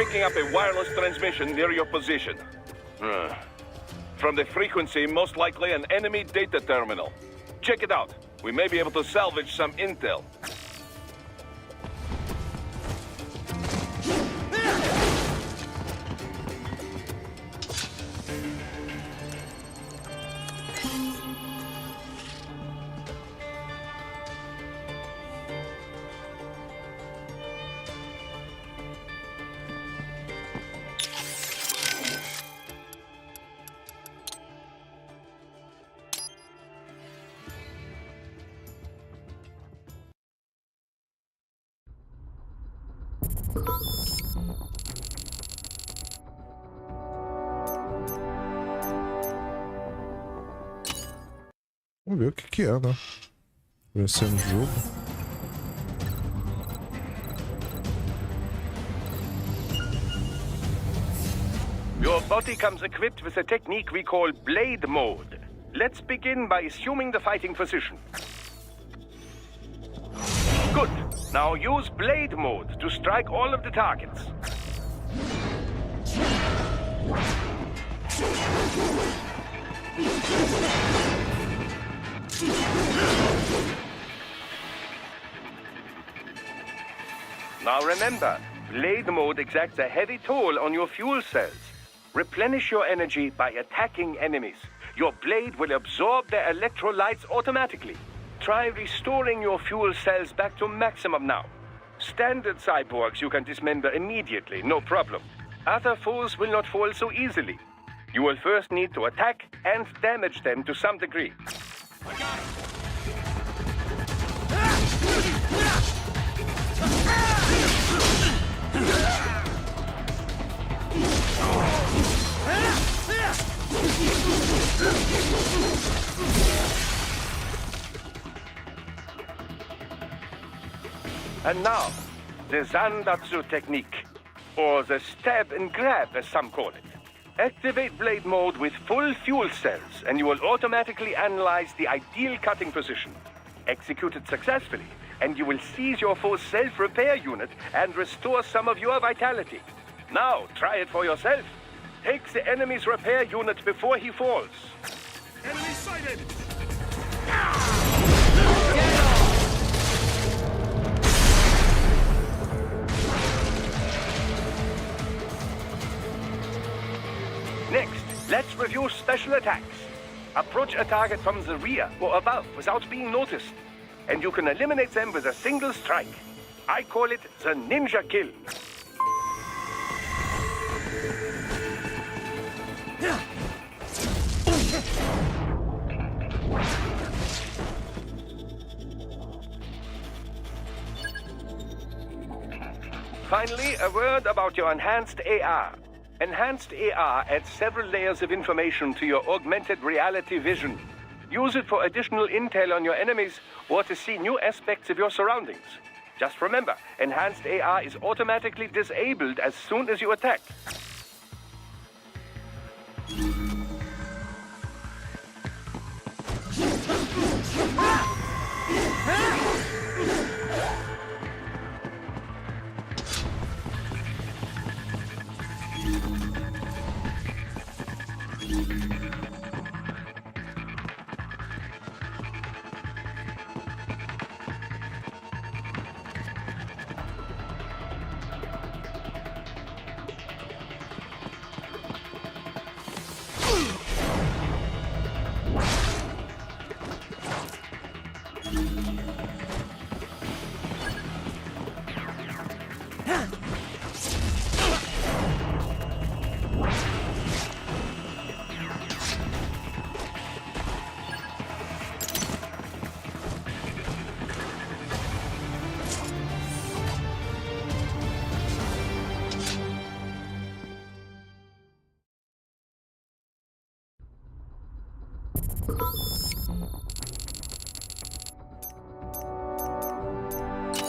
picking up a wireless transmission near your position. From the frequency, most likely an enemy data terminal. Check it out. We may be able to salvage some intel. Vamos ver o que é, né? Vai ser no jogo. Your body comes equipped with a technique we call blade mode. Let's begin by assuming the fighting position. Good. Now use blade mode to strike all of the targets. Now remember, blade mode exacts a heavy toll on your fuel cells. Replenish your energy by attacking enemies. Your blade will absorb their electrolytes automatically. Try restoring your fuel cells back to maximum now. Standard cyborgs you can dismember immediately, no problem. Other foes will not fall so easily. You will first need to attack and damage them to some degree. I got him. And now, the Zandatsu technique, or the stab and grab as some call it. Activate blade mode with full fuel cells and you will automatically analyze the ideal cutting position. Execute it successfully and you will seize your foe's self-repair unit and restore some of your vitality. Now, try it for yourself. Take the enemy's repair unit before he falls. Enemy sighted! Next, let's review special attacks. Approach a target from the rear or above without being noticed, and you can eliminate them with a single strike. I call it the ninja kill. Finally, a word about your enhanced AR. Enhanced AR adds several layers of information to your augmented reality vision. Use it for additional intel on your enemies or to see new aspects of your surroundings. Just remember, enhanced AR is automatically disabled as soon as you attack.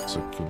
Isso aqui.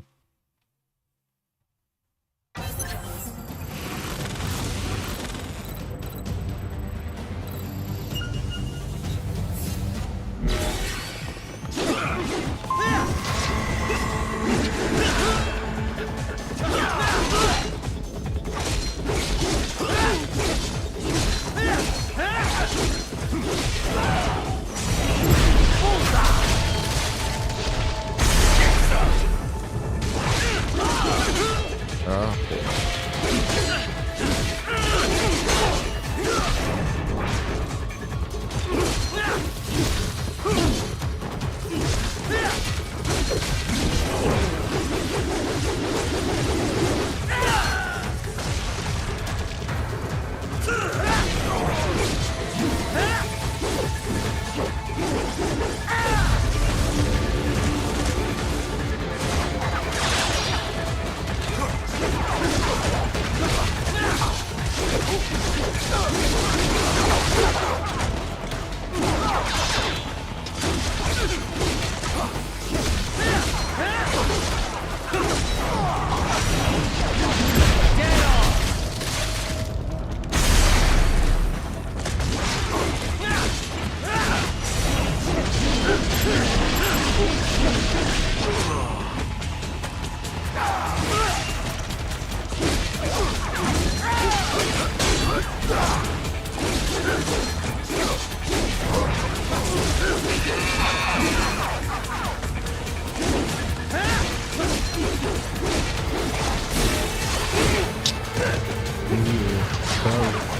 tal.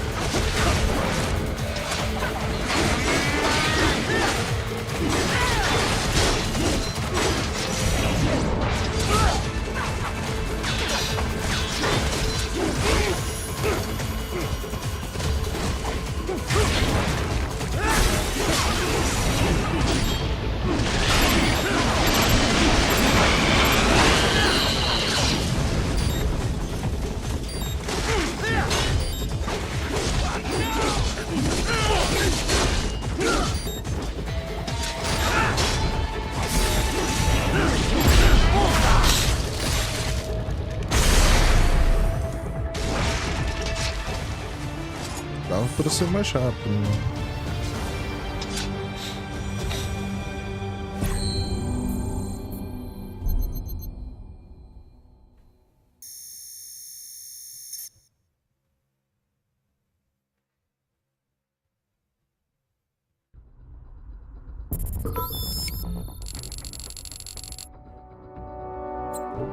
Dava para ser mais rápido, né?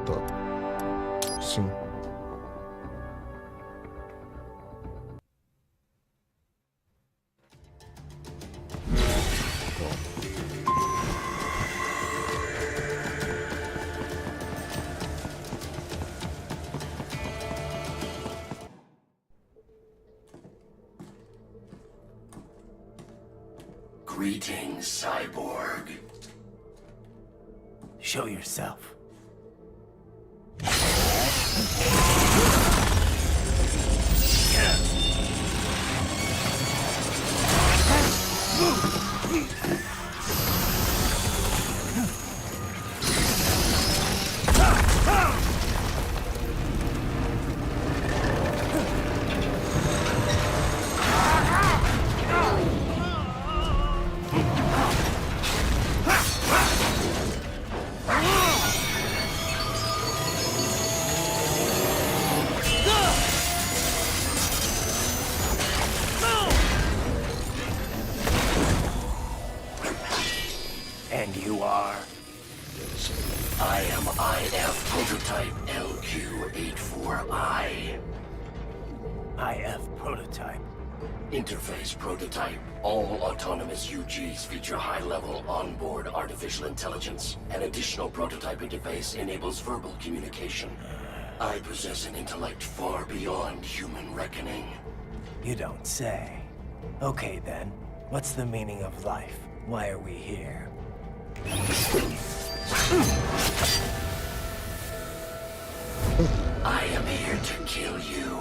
Tá. Sim. Greetings, cyborg. Show yourself. And you are? I am IF prototype LQ84I. IF prototype. Interface prototype. All autonomous UGs feature high-level onboard artificial intelligence. An additional prototype interface enables verbal communication. I possess an intellect far beyond human reckoning. You don't say. Okay then, what's the meaning of life? Why are we here? I am here to kill you.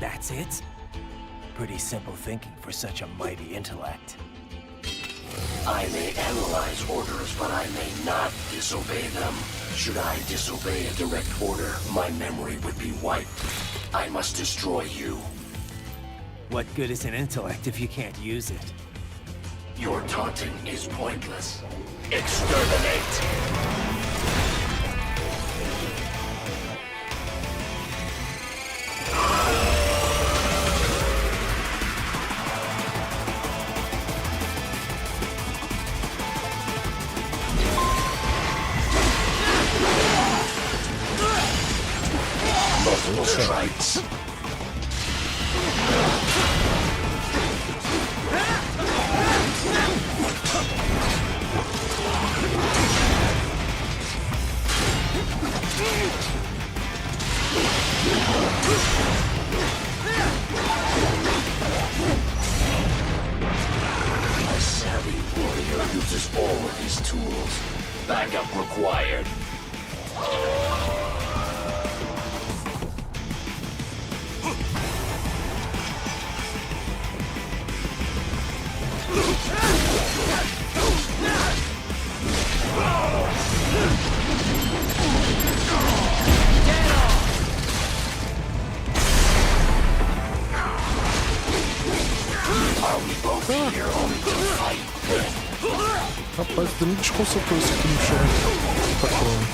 That's it? Pretty simple thinking for such a mighty intellect. I may analyze orders, but I may not disobey them. Should I disobey a direct order, my memory would be wiped. I must destroy you. What good is an intellect if you can't use it? Your taunting is pointless. Exterminate! Multiple strikes. A savvy warrior uses all of his tools. Backup required. Rapaz, tu me desconcentrou isso aqui no chão. Tá falando.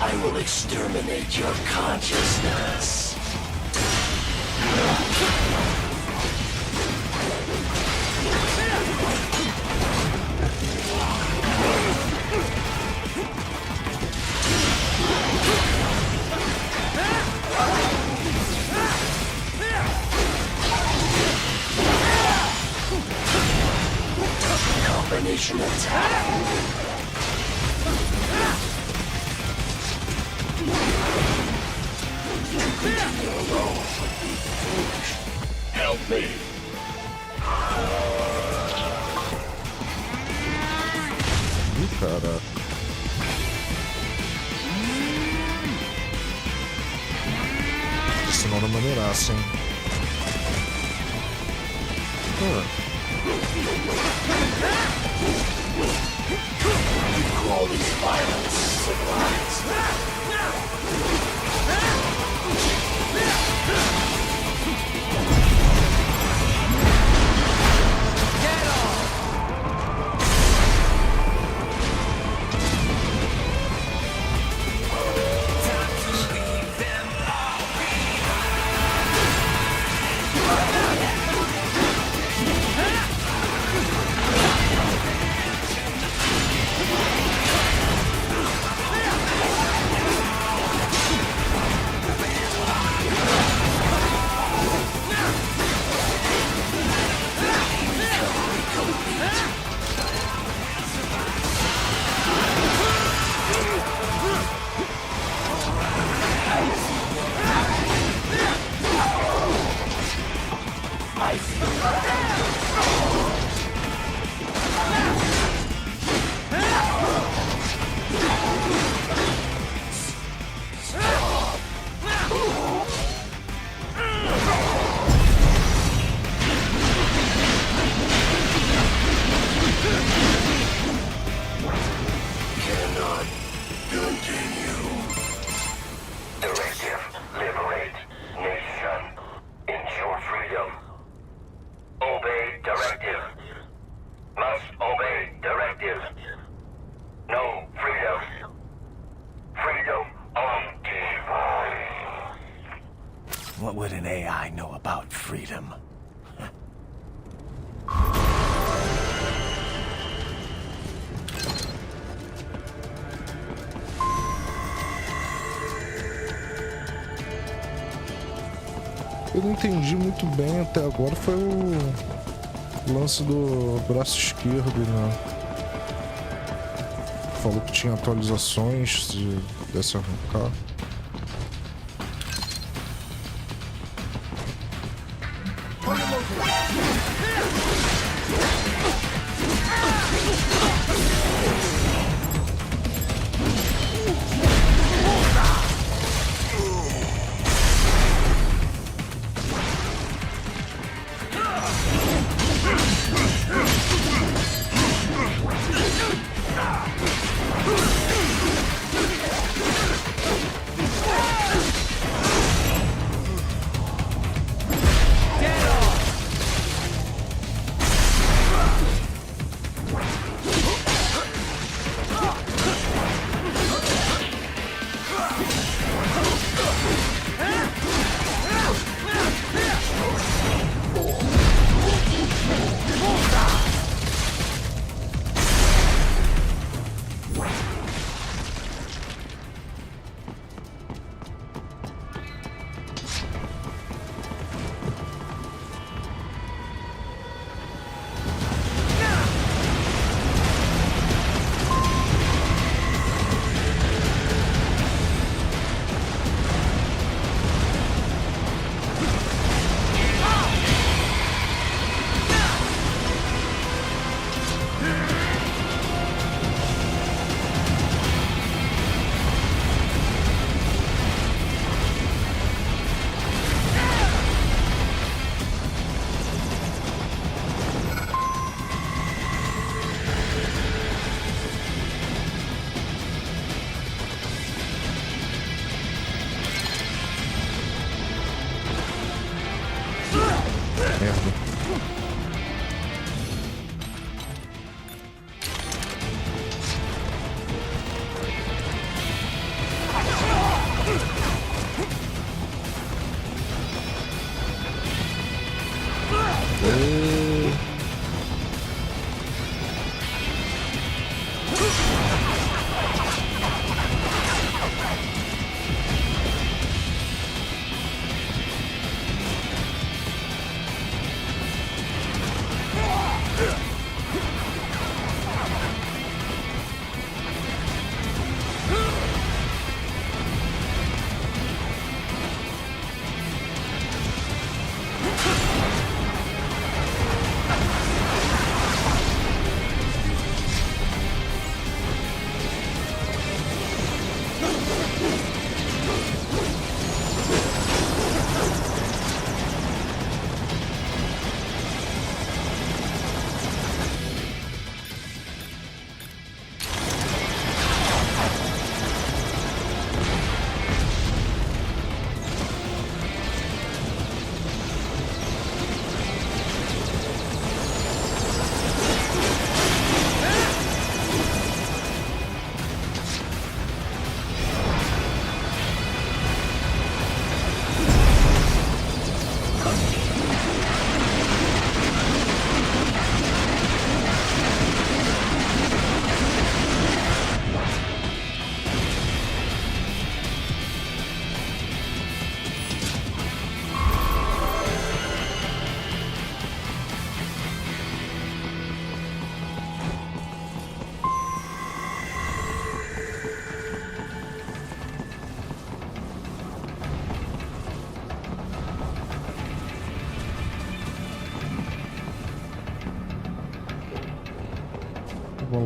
I will exterminate your consciousness. Combination attack. To continue alone would be foolish. Help me. Caraca. Esse não é maneiraça, hein? Call these violence civilized. What would an AI know about freedom? Eu não entendi muito bem até agora foi o lance do braço esquerdo, né? Falou que tinha atualizações dessa arrancar.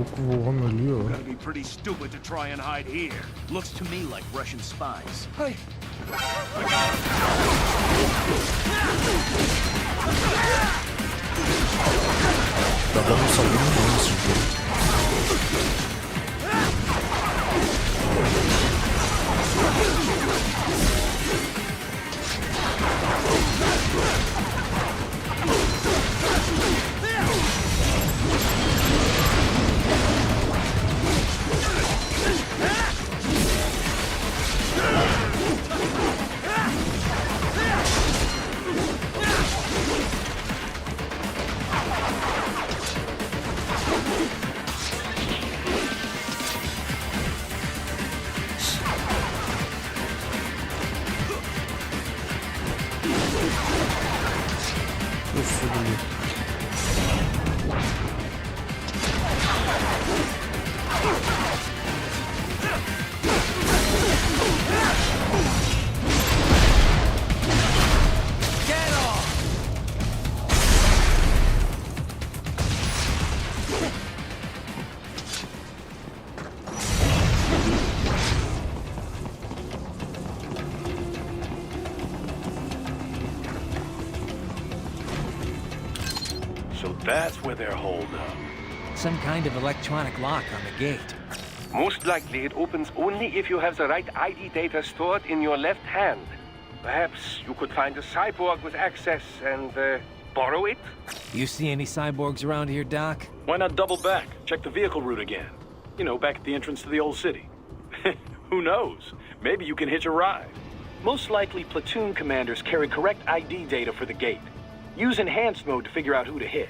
maluco voando ali, ó. Gotta be pretty stupid to try and hide here. Looks to me like Russian spies. Hey. Tá dando sabendo esse jogo. So that's where they're holed up. Some kind of electronic lock on the gate. Most likely it opens only if you have the right ID data stored in your left hand. Perhaps you could find a cyborg with access and borrow it? You see any cyborgs around here, Doc? Why not double back? Check the vehicle route again. You know, back at the entrance to the old city. Who knows? Maybe you can hitch a ride. Most likely platoon commanders carry correct ID data for the gate. Use enhanced mode to figure out who to hit.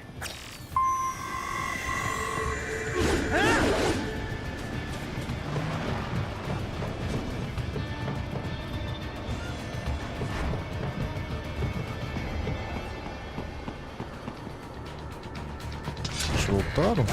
Eles voltaram?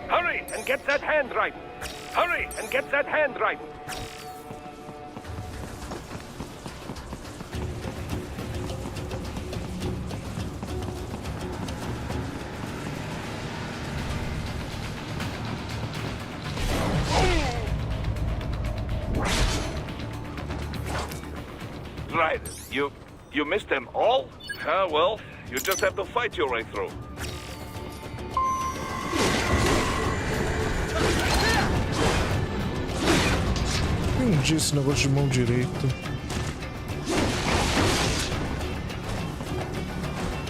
Hurry and get that hand right. Hurry and get that hand right. Right. You missed them all? Ah, well, you just have to fight your way through. Entendi esse negócio de mão direita.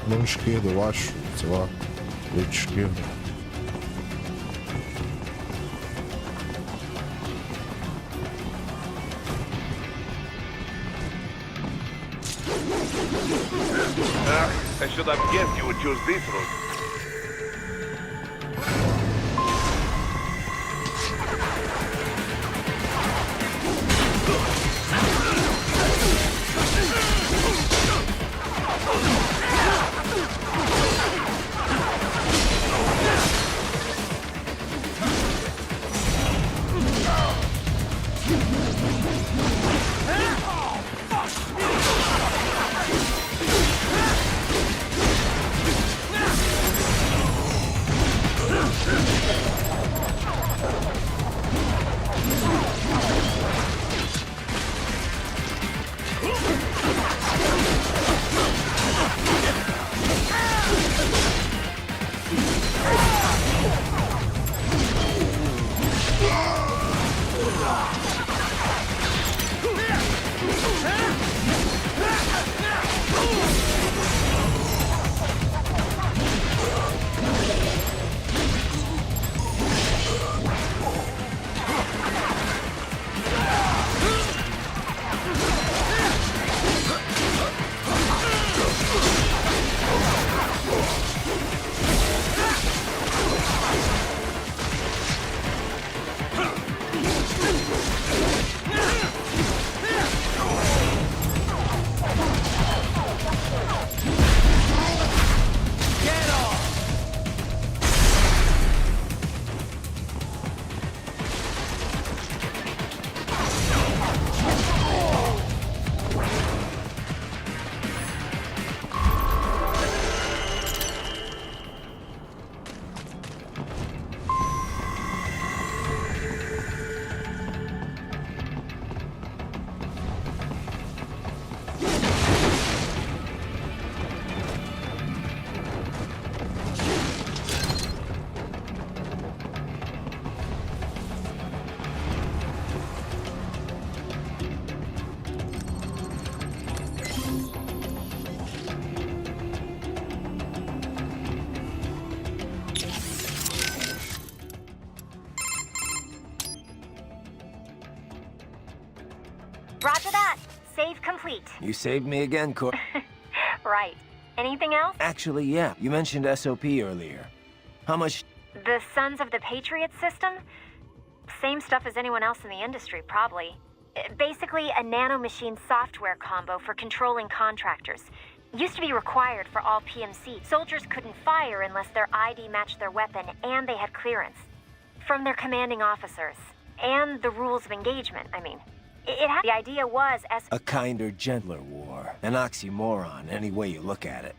Mão esquerda, eu acho. Sei lá. Direita esquerda. I should have guessed you would choose this route. Roger that. Save complete. You saved me again, Cor. Right. Anything else? Actually, yeah. You mentioned SOP earlier. How much? The Sons of the Patriot system? Same stuff as anyone else in the industry, probably. Basically, a nanomachine software combo for controlling contractors. Used to be required for all PMC. Soldiers couldn't fire unless their ID matched their weapon and they had clearance. From their commanding officers. And the rules of engagement, I mean. The idea was as a kinder, gentler war. An oxymoron, any way you look at it.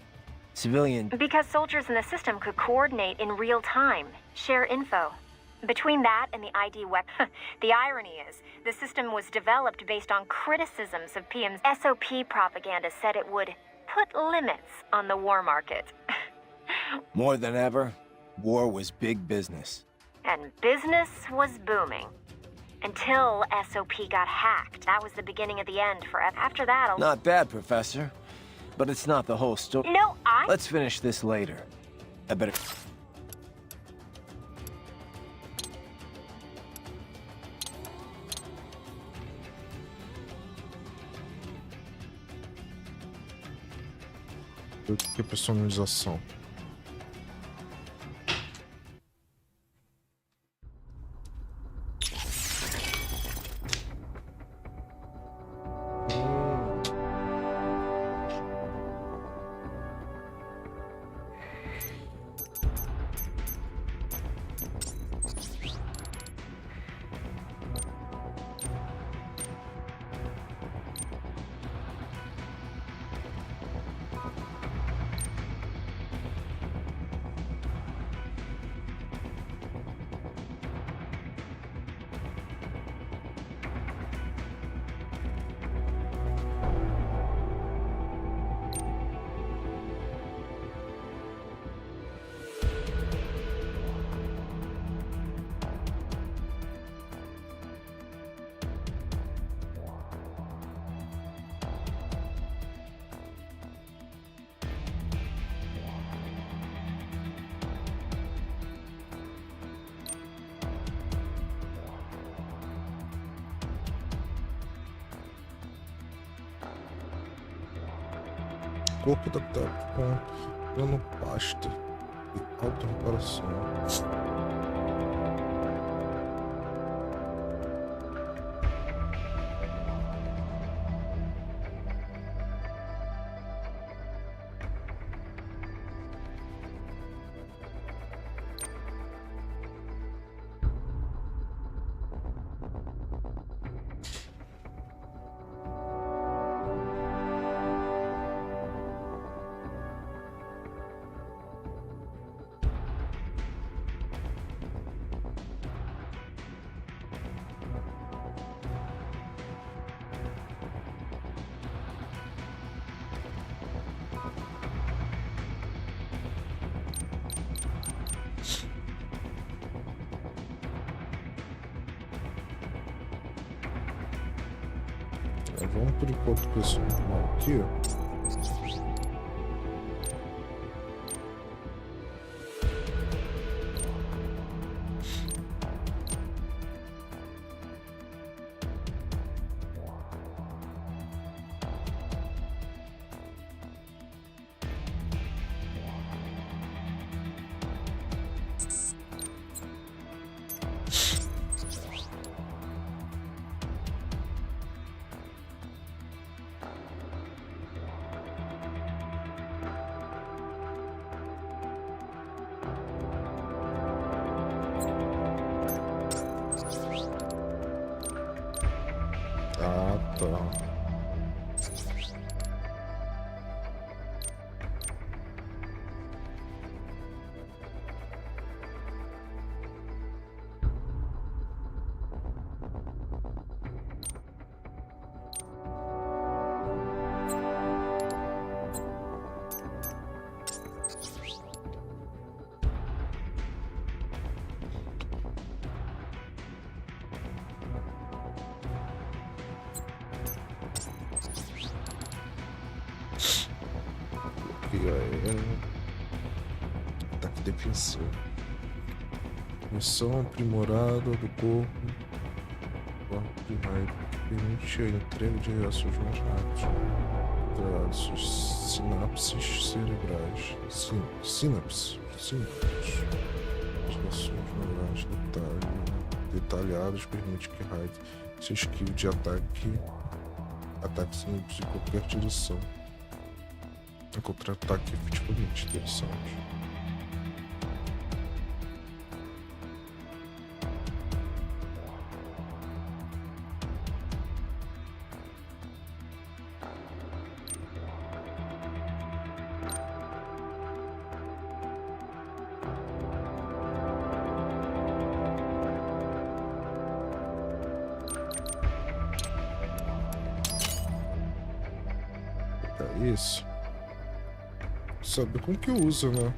Civilian... Because soldiers in the system could coordinate in real time, share info. Between that and the ID weapon, the irony is, the system was developed based on criticisms of PM's SOP propaganda said it would put limits on the war market. More than ever, war was big business. And business was booming. Until SOP got hacked. That was the beginning of the end for after that. Not bad, Professor. But it's not the whole story. No, Let's finish this later. I better... Que personalização. Corpo adaptado com plano pasta e auto-reparação. Vamos por enquanto com esse normal aqui, ó. Ah, tá. Ataque defensivo. Missão aprimorada do corpo. corpo de raiva permite a entrega de reações mais rápidas. Suas sinapses cerebrais. Sinapses. As reações neurais detalhadas permite que Hyde se esquive de ataques inimigos em qualquer direção. Um contra-ataque efetivamente interessante. Isso. Sabe como que usa, né?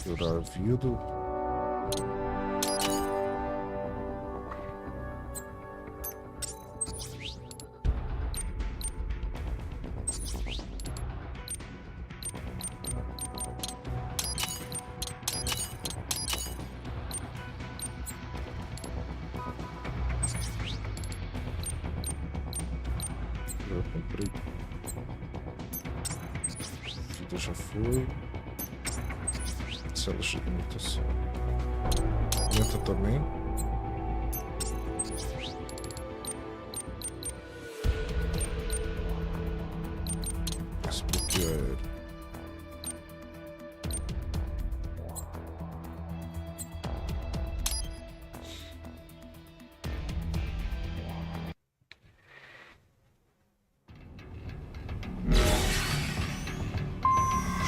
Curar a vida. Já foi. Células de limitação. Aumenta também. Desbloqueio aéreo.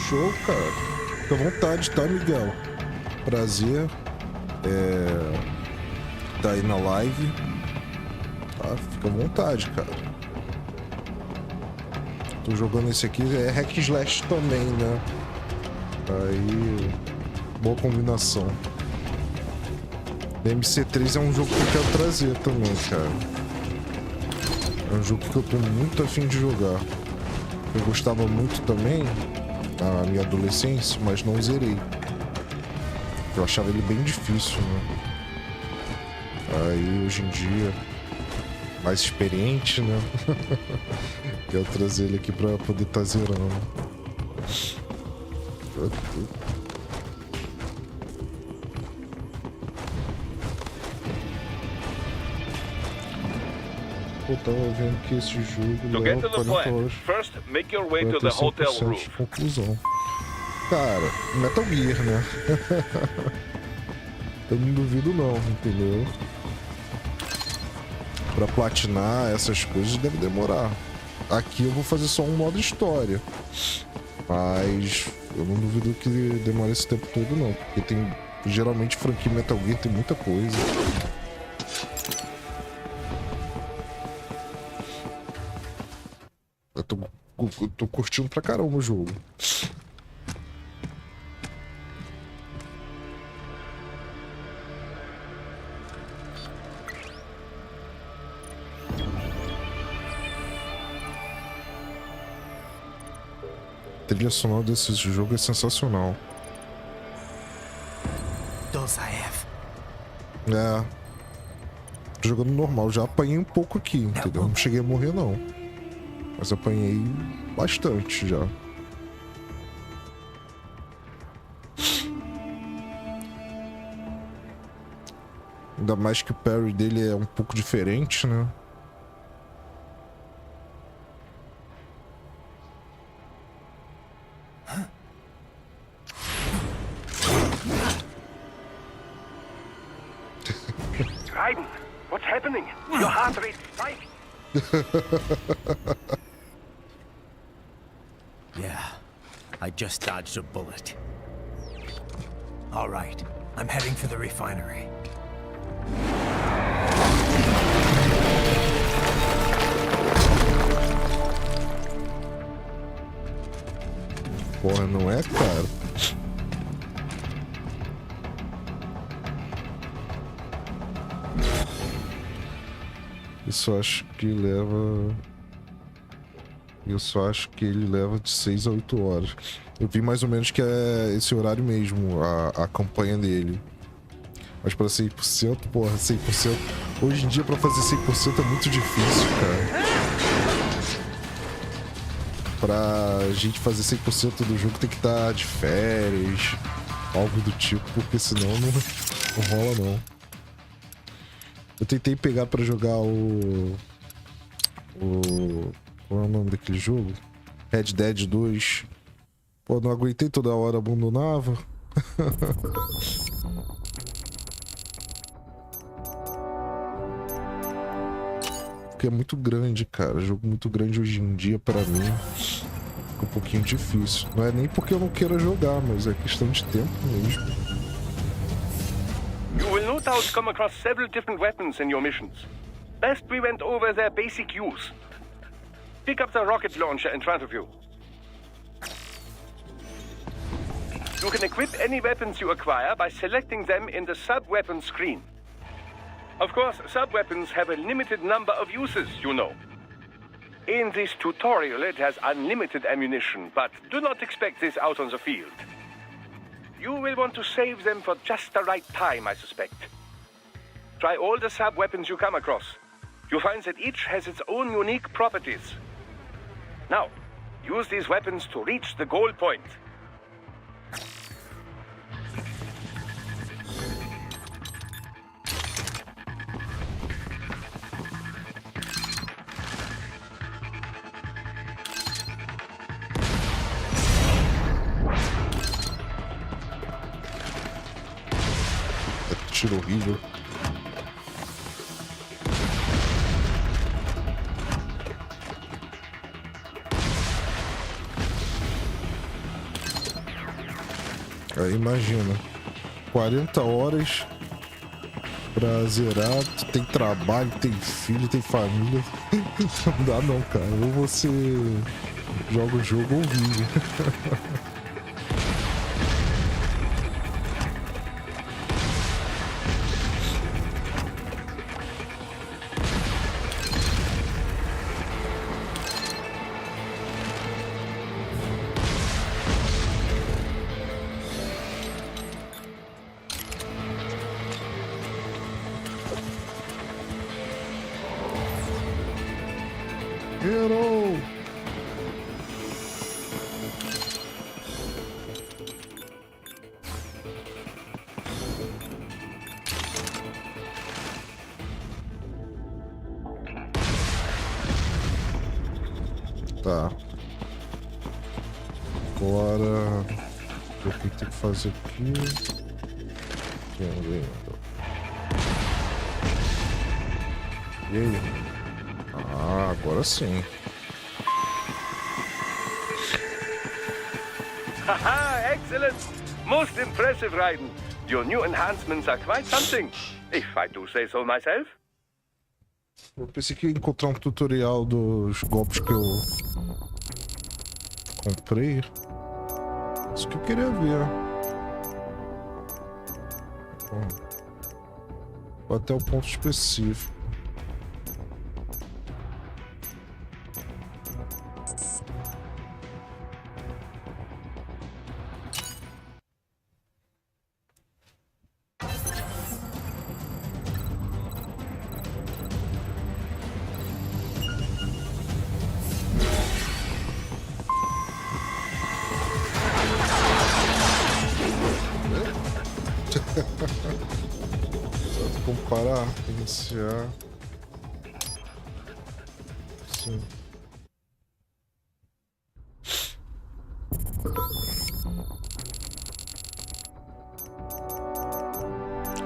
Show, cara. Fica à vontade, tá, Miguel? Prazer. Tá aí na live. Tá? Fica à vontade, cara. Tô jogando esse aqui, é hack slash também, né? Aí, boa combinação. MC3 é um jogo que eu quero trazer também, cara. É um jogo que eu tô muito afim de jogar. Eu gostava muito também na minha adolescência, mas não zerei. Eu achava ele bem difícil, né? Aí hoje em dia, mais experiente, né? Quero trazer ele aqui pra poder estar zerando. Eu tava vendo que esse jogo leva 40 horas. First, make your way to the hotel room. Conclusão. Cara, Metal Gear, né? Eu não duvido não, entendeu? Pra platinar essas coisas deve demorar. Aqui eu vou fazer só um modo história. Mas eu não duvido que demore esse tempo todo não. Porque tem, geralmente, franquia Metal Gear tem muita coisa. Eu tô curtindo pra caramba o jogo. A trilha sonora desse jogo é sensacional. É. Tô jogando normal, já apanhei um pouco aqui, entendeu? Não cheguei a morrer não. Mas apanhei bastante já. Ainda mais que o parry dele é um pouco diferente, né? Raiden, what's happening? Your heart rate spiked. Yeah, I just dodged a bullet. All right, I'm heading for the refinery. Porra, não é, cara? Isso acho que leva Eu só acho que ele leva de 6 a 8 horas. Eu vi mais ou menos que é esse horário mesmo, a campanha dele. Mas pra 100%, porra, 100%. Hoje em dia pra fazer 100% é muito difícil, cara. Pra gente fazer 100% do jogo tem que estar de férias, algo do tipo, porque senão não rola não. Eu tentei pegar pra jogar qual é o nome daquele jogo? Red Dead 2. Pô, não aguentei, toda hora abandonava. Porque é muito grande, cara. Jogo muito grande hoje em dia pra mim. Fica um pouquinho difícil. Não é nem porque eu não queira jogar, mas é questão de tempo mesmo. You will no doubt come across several different weapons in your missions. Best we went over their basic use. Pick up the rocket launcher in front of you. You can equip any weapons you acquire by selecting them in the sub-weapon screen. Of course, sub-weapons have a limited number of uses, you know. In this tutorial, it has unlimited ammunition, but do not expect this out on the field. You will want to save them for just the right time, I suspect. Try all the sub-weapons you come across. You'll find that each has its own unique properties. Now, use these weapons to reach the goal point. Tiro horrível. Aí imagina, 40 horas pra zerar, tu tem trabalho, tem filho, tem família. Não dá não, cara. Ou você joga o jogo ou vive. Tá. Agora o que tem que fazer aqui? E aí? Ah, agora sim. Haha, excellent! Most impressive, Raiden. Your new enhancements are quite something, if I do say so myself. Eu pensei que ia encontrar um tutorial dos golpes que eu comprei. Isso que eu queria ver. Bom, até o ponto específico. Comparar, iniciar. Sim.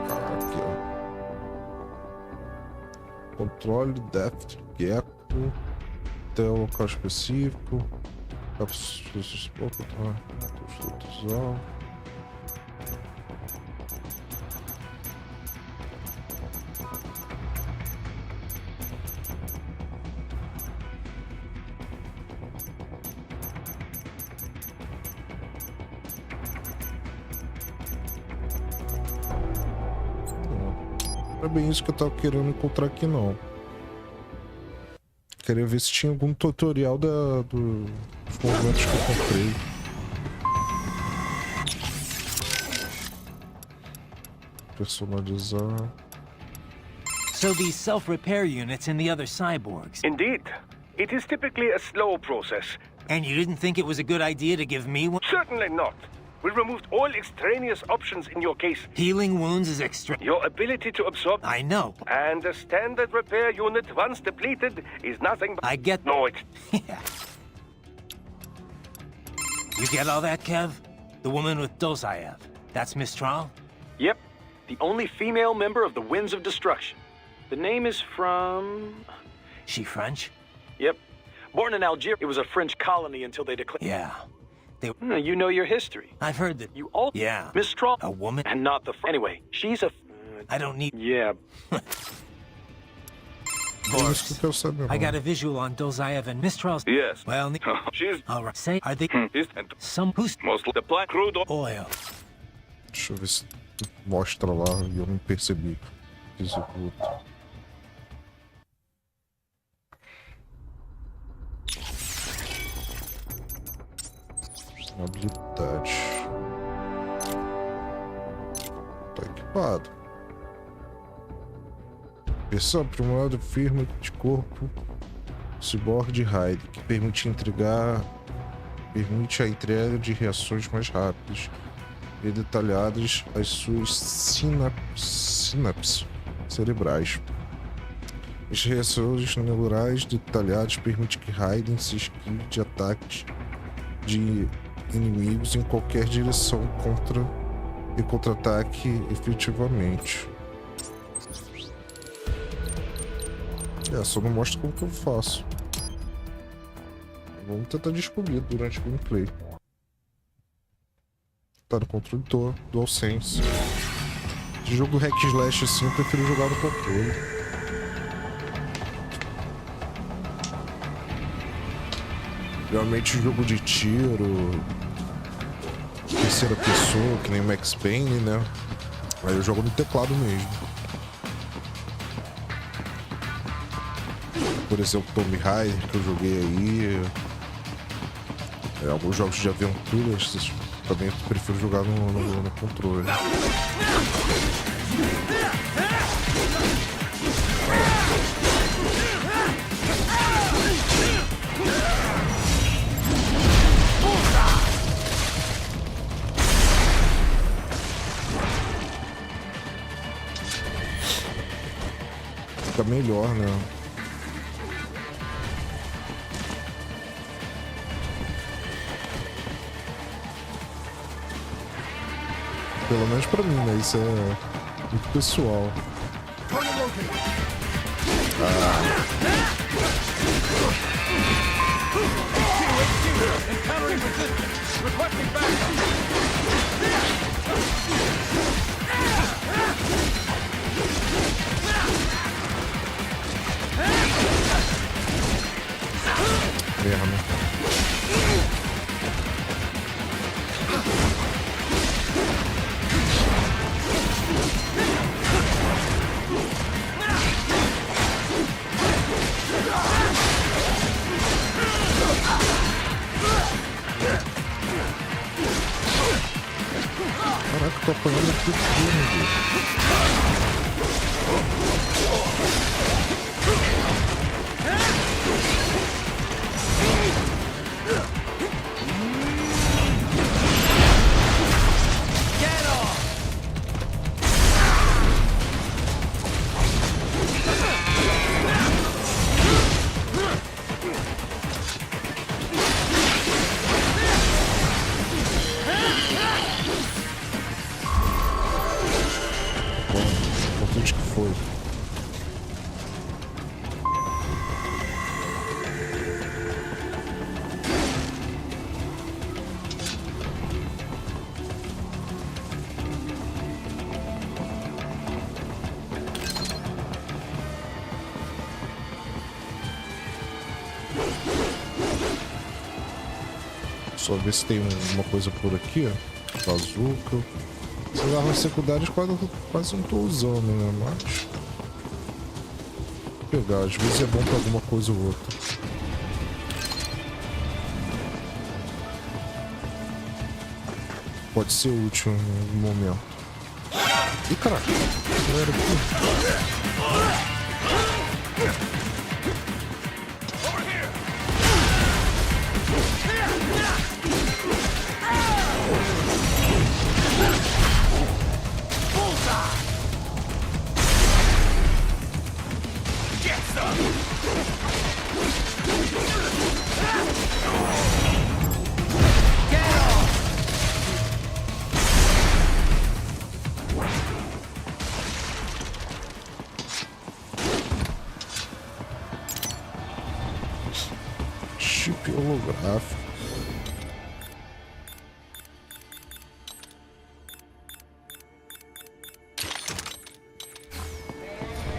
Aqui, ó. Controle, depth, gecko, até o local específico. Capítulo. Não é bem isso que eu tava querendo encontrar aqui, não. queria ver se tinha algum tutorial dos movimentos que eu comprei. Personalizar. So these self-repair units in the other cyborgs. Indeed. It is typically a slow process. And you didn't think it was a good idea to give me one? Certainly not. We removed all extraneous options in your case. Healing wounds is extra. Your ability to absorb... I know. And a standard repair unit, once depleted, is nothing but... I get... No, it... Yeah. You get all that, Kev? The woman with Dozayev. That's Mistral? Yep. The only female member of the Winds of Destruction. The name is from... She French? Yep. Born in Algeria, it was a French colony until they declared... Yeah. You know your history. I've heard that. You all... Yeah. Mistral... A woman? And not the... Anyway, she's a... I don't need... Yeah. Boris, I got a visual on Dozayev and Mistral's... Yes. Well, she's... All right. Say, are they... Some... Who's... Mostly the black crude oil. Deixa eu ver se mostra lá e eu não percebi. Executa. Habilidade. Tá equipado. Versão aprimorada firme de corpo Cyborg de Hyde, que permite a entrega de reações mais rápidas e detalhadas às suas sinapses cerebrais. As reações neurais detalhadas permitem que Raiden se esquive de ataques de inimigos em qualquer direção e contra-ataque efetivamente. Só não mostra como que eu faço. Vamos tentar descobrir durante o gameplay. Tá no controle do DualSense. De jogo hack slash assim, eu prefiro jogar no controle. Realmente jogo de tiro, terceira pessoa, que nem o Max Payne, né? Aí eu jogo no teclado mesmo. Por exemplo, Tomb Raider, que eu joguei aí. Alguns jogos de aventura, também eu prefiro jogar no controle. Fica melhor, né? Pelo menos pra mim, né? Isso é muito pessoal. Merda. Caraca, tô apanhando aqui Só ver se tem uma coisa por aqui, ó. Bazuca. Essas armas secundárias quase não tô usando, né? Mas... pegar. Às vezes é bom pra alguma coisa ou outra. Pode ser útil em algum momento. Ih, caraca. Não era aqui. Chip holográfico.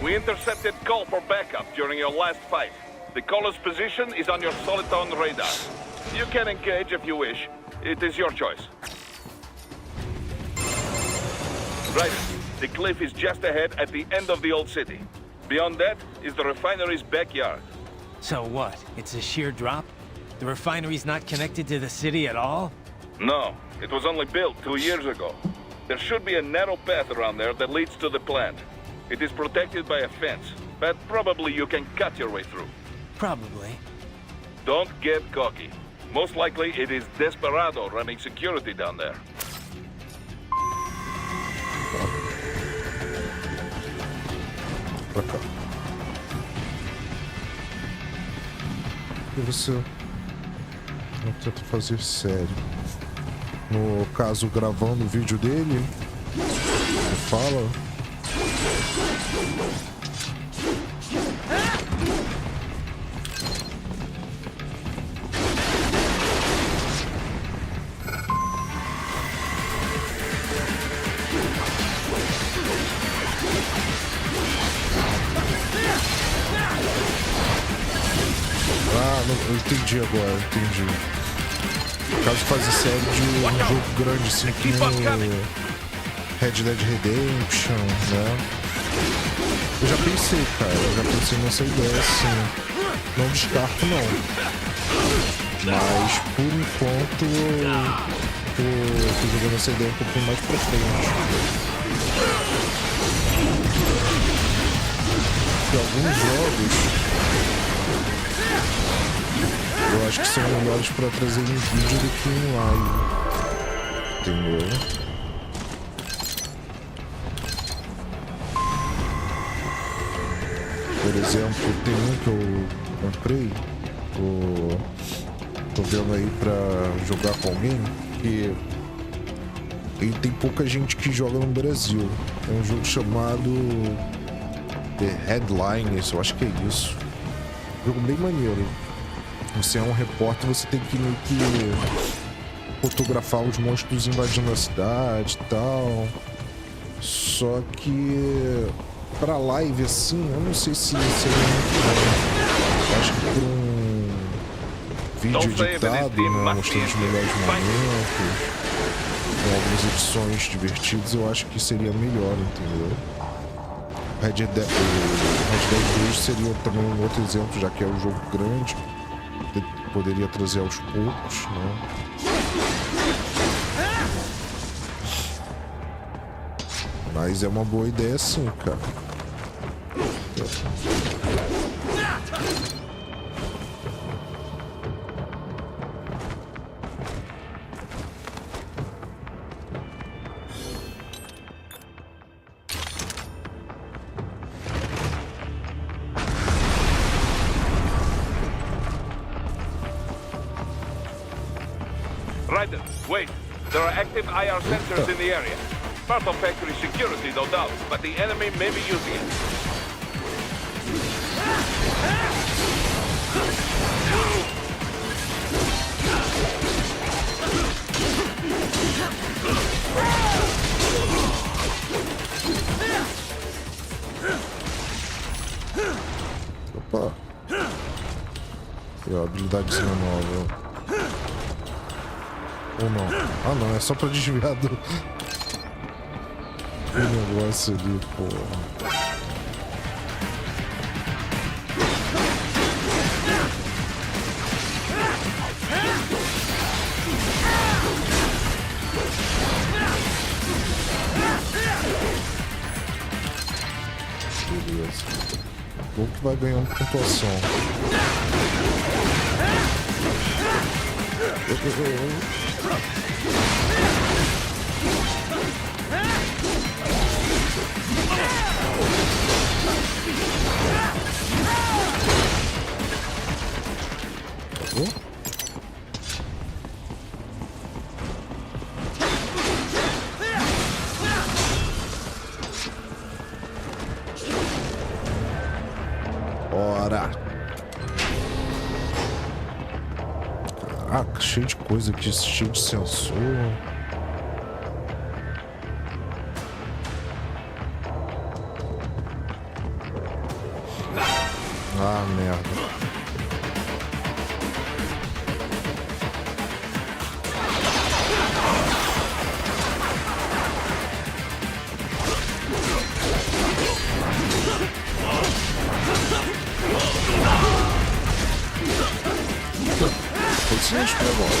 We intercepted call for backup during your last fight. The caller's position is on your soliton radar. You can engage if you wish. It is your choice. Right. The cliff is just ahead at the end of the old city. Beyond that is the refinery's backyard. So what? It's a sheer drop? The refinery's not connected to the city at all? No, it was only built 2 years ago. There should be a narrow path around there that leads to the plant. It is protected by a fence, but probably you can cut your way through. Probably. Don't get cocky. Most likely it is Desperado running security down there. Pra cá. E você não tenta fazer sério. No caso, gravando o vídeo dele, ele fala. Ah, não, eu entendi agora, entendi. No caso, fazer série de um jogo grande assim como Red Dead Redemption, né? Eu já pensei, cara, nessa ideia assim. Não descarto não. Mas por enquanto eu tô jogando essa ideia um pouquinho mais pra frente. Porque alguns jogos eu acho que são melhores pra trazer em vídeo do que em live. Entendeu? Por exemplo, tem um que eu comprei, tô vendo aí pra jogar com alguém, que ele tem pouca gente que joga no Brasil. É um jogo chamado The Headlines, eu acho que é isso. Um jogo bem maneiro. Você é um repórter, você tem que meio que fotografar os monstros invadindo a cidade e tal. Só que pra live assim, eu não sei se seria muito bom. Acho que por um vídeo editado, né, mostrando os melhores momentos, com algumas edições divertidas, eu acho que seria melhor, entendeu? O Red Dead 2 seria também um outro exemplo, já que é um jogo grande. Poderia trazer aos poucos, né? Mas é uma boa ideia sim, cara. Ryder, wait. There are active IR sensors in the area. Part of factory security, no doubt, but the enemy may be using it. Opa. E a habilidadezinha nova. Ou não? Ah não, é só pra desviar do negócio ali, pô. Bom que vai ganhando pontuação. Ora. Caraca, cheio de coisa aqui, cheio de sensor. Ah, merda. Pode ser acho que agora.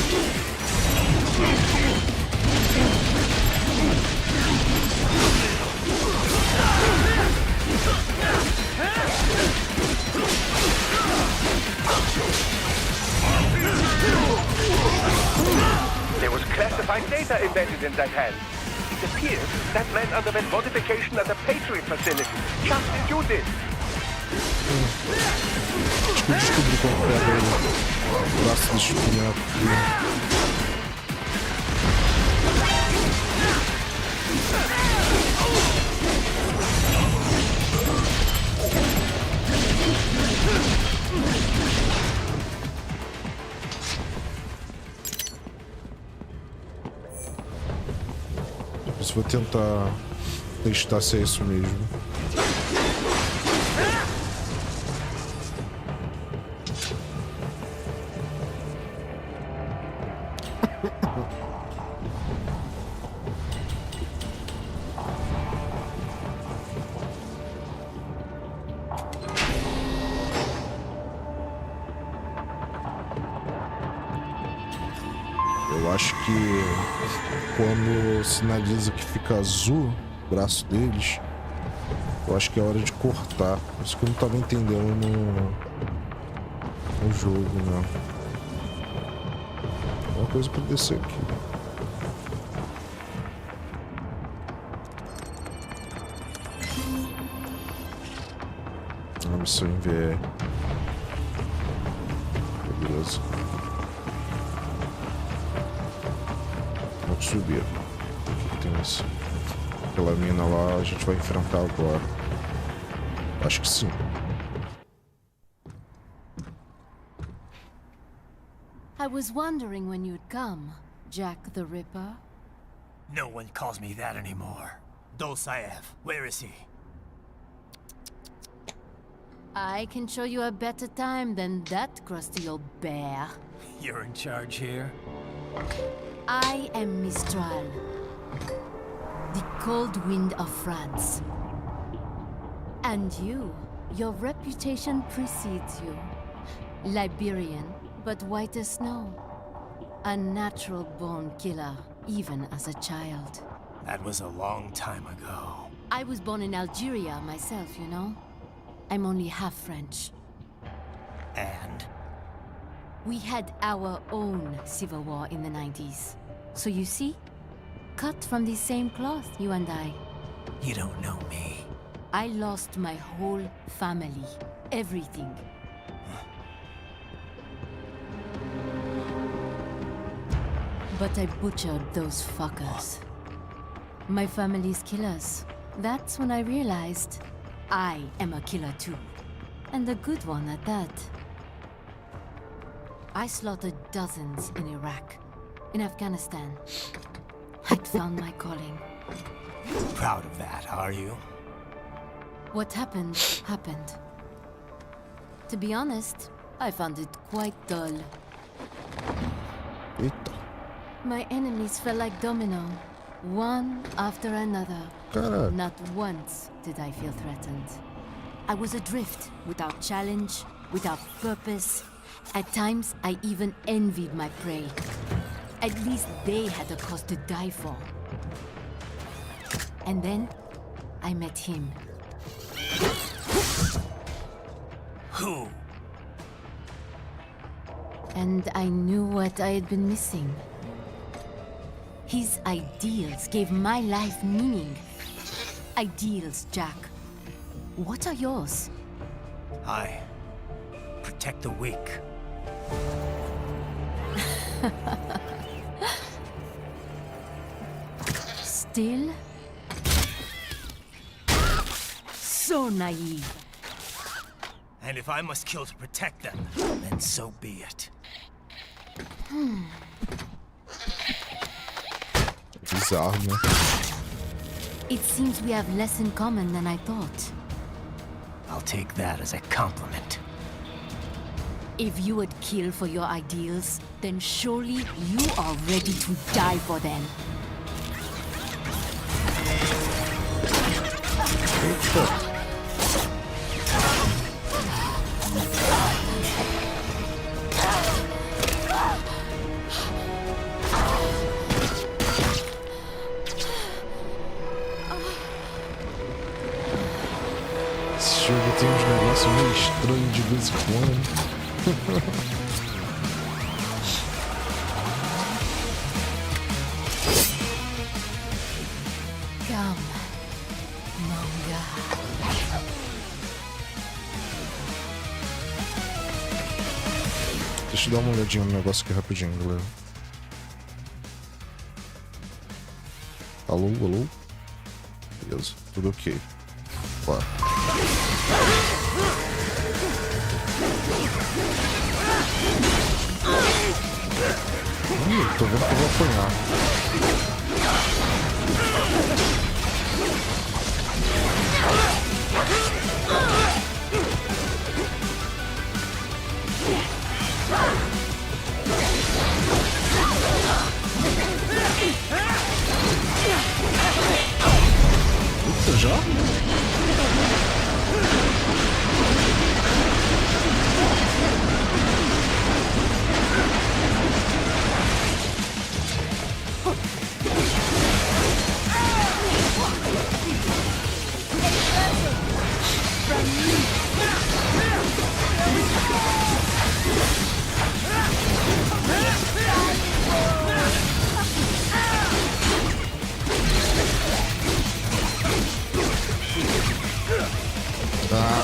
There was classified data embedded in that hand. It appears that man underwent modification at the Patriot facility, just as you did. Acho que eu descobri qual pega o braço desse boneco. Depois vou tentar testar se é isso mesmo. Eu acho que quando sinaliza que fica azul o braço deles, eu acho que é hora de cortar. Isso que eu não tava entendendo no jogo, né? Uma coisa pra descer aqui. Uma missão em VR. Beleza. Vamos subir. Tem isso. Aquela mina lá a gente vai enfrentar agora. Acho que sim. I was wondering when you'd come, Jack the Ripper. No one calls me that anymore. Dosaev, where is he? I can show you a better time than that crusty old bear. You're in charge here? I am Mistral, the cold wind of France. And you, your reputation precedes you. Liberian, but white as snow. A natural-born killer, even as a child. That was a long time ago. I was born in Algeria myself, you know. I'm only half French. And? We had our own civil war in the 90s. So you see? Cut from the same cloth, you and I. You don't know me. I lost my whole family. Everything. But I butchered those fuckers. My family's killers. That's when I realized I am a killer too. And a good one at that. I slaughtered dozens in Iraq, in Afghanistan. I'd found my calling. Proud of that, are you? What happened, happened. To be honest, I found it quite dull. Eita. My enemies fell like domino, one after another. Caraca. Not once did I feel threatened. I was adrift, without challenge, without purpose. At times, I even envied my prey. At least they had a cause to die for. And then, I met him. Who? And I knew what I had been missing. His ideals gave my life meaning. Ideals, Jack. What are yours? I protect the weak. Still? So naive. And if I must kill to protect them, then so be it. Bizarro, né? It seems we have less in common than I thought. I'll take that as a compliment. If you would kill for your ideals, then surely you are ready to die for them. Esse jogo tem uns negócios meio estranhos de vez em quando. Come, manga. Deixa eu dar uma olhadinha no negócio aqui rapidinho, galera. Alô, alô? Beleza, tudo ok. Bora. Tô vendo que eu vou apanhar. Eita, já? Tá.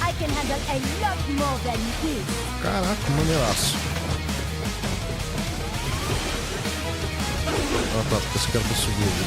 I can handle a lot more than this. Caraca, maneiraço. Ah tá, porque esse cara tá subindo.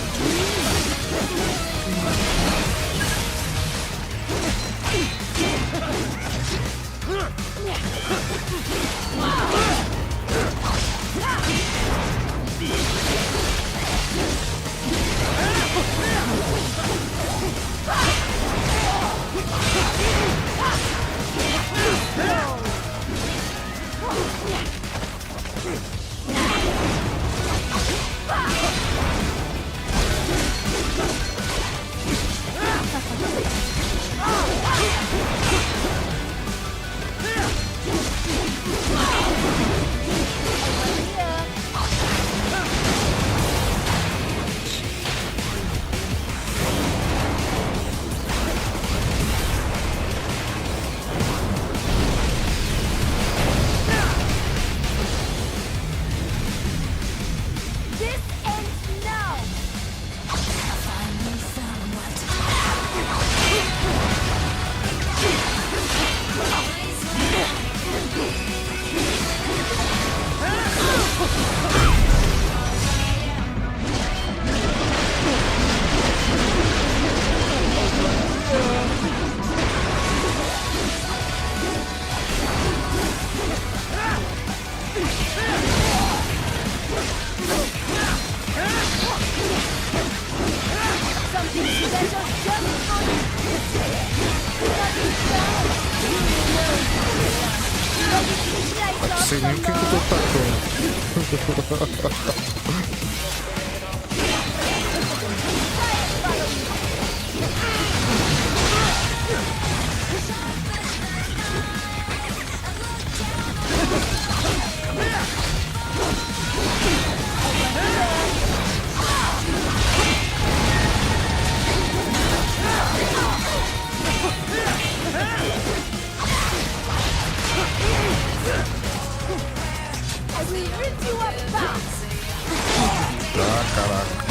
sei nem o que eu tô tacando. Ah, caraca.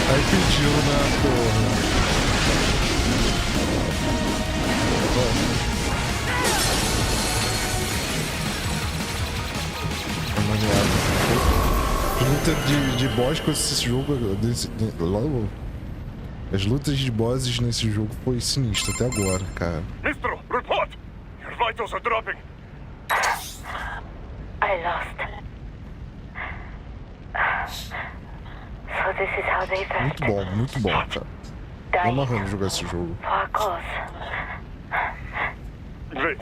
Aí pediu, né, porra? Luta de boss com esse jogo, logo. As lutas de bosses nesse jogo foi sinistro até agora, cara. Mistro, report! Your vitals are dropping. I lost. So this is how they felt. Muito bom, cara. Tô amarrando jogar esse jogo. Great.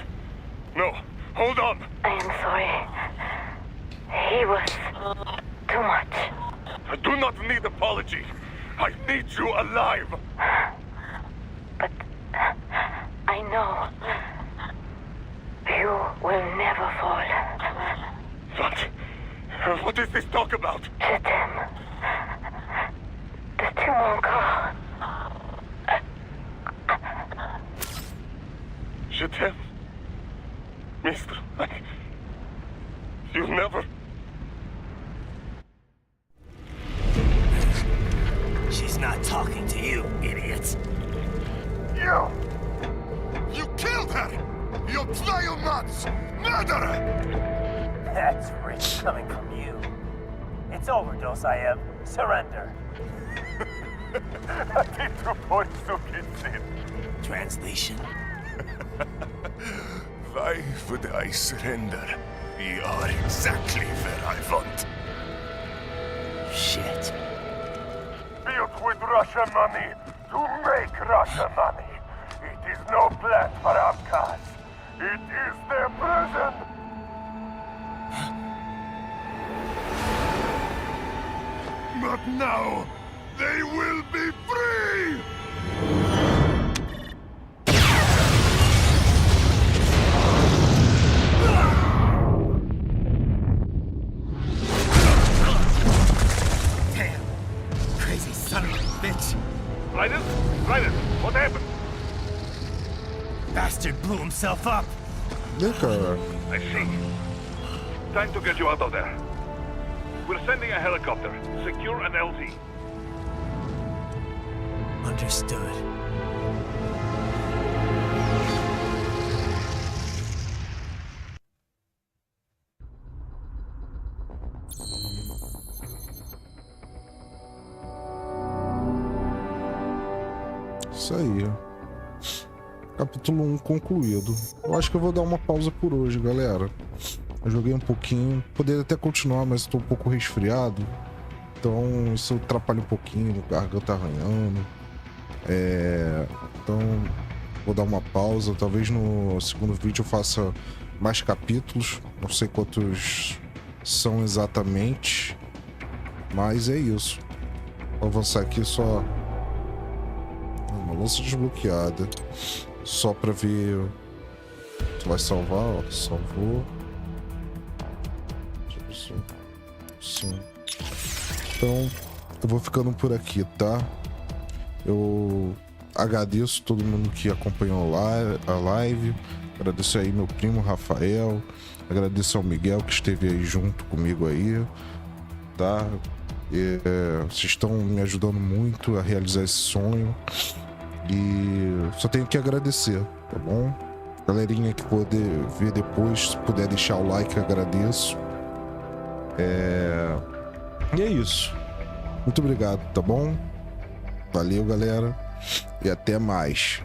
No, hold on. I am sorry. He was too much. I do not need apology. I need you alive. But I know you will never fall. What is this talk about? Je t'aime. De tout mon corps. Je t'aime. Mister, you never... She's not talking to you, idiot. You killed her! You vile nuts! Murderer! That's rich coming from you. It's over, Dosaev. Surrender. Translation. Why would I surrender? We are exactly where I want. Shit. Built with Russian money to make Russian money. It is no plan for Abkhaz. It is their prison. But now, they will be free! Damn! Crazy son of a bitch! Raiden? Raiden, what happened? Bastard blew himself up! I see. Time to get you out of there. We're sending a helicopter. Secure an LZ. Understood. Isso aí. Capítulo 1 concluído. Eu acho que eu vou dar uma pausa por hoje, galera. Eu joguei um pouquinho. Poderia até continuar, mas estou um pouco resfriado. Então isso atrapalha um pouquinho, a garganta arranhando. Então vou dar uma pausa. Talvez no segundo vídeo eu faça mais capítulos. Não sei quantos são exatamente. Mas é isso. Vou avançar aqui só. Uma lança desbloqueada. Só pra ver. Tu vai salvar, ó. Salvou. Sim. Então, eu vou ficando por aqui, tá? Eu agradeço todo mundo que acompanhou a live. Agradeço aí meu primo Rafael. Agradeço ao Miguel que esteve aí junto comigo aí, tá? Vocês estão me ajudando muito a realizar esse sonho. E só tenho que agradecer, tá bom? Galerinha que poder ver depois, se puder deixar o like, agradeço. E é isso. Muito obrigado, tá bom? Valeu, galera. E até mais.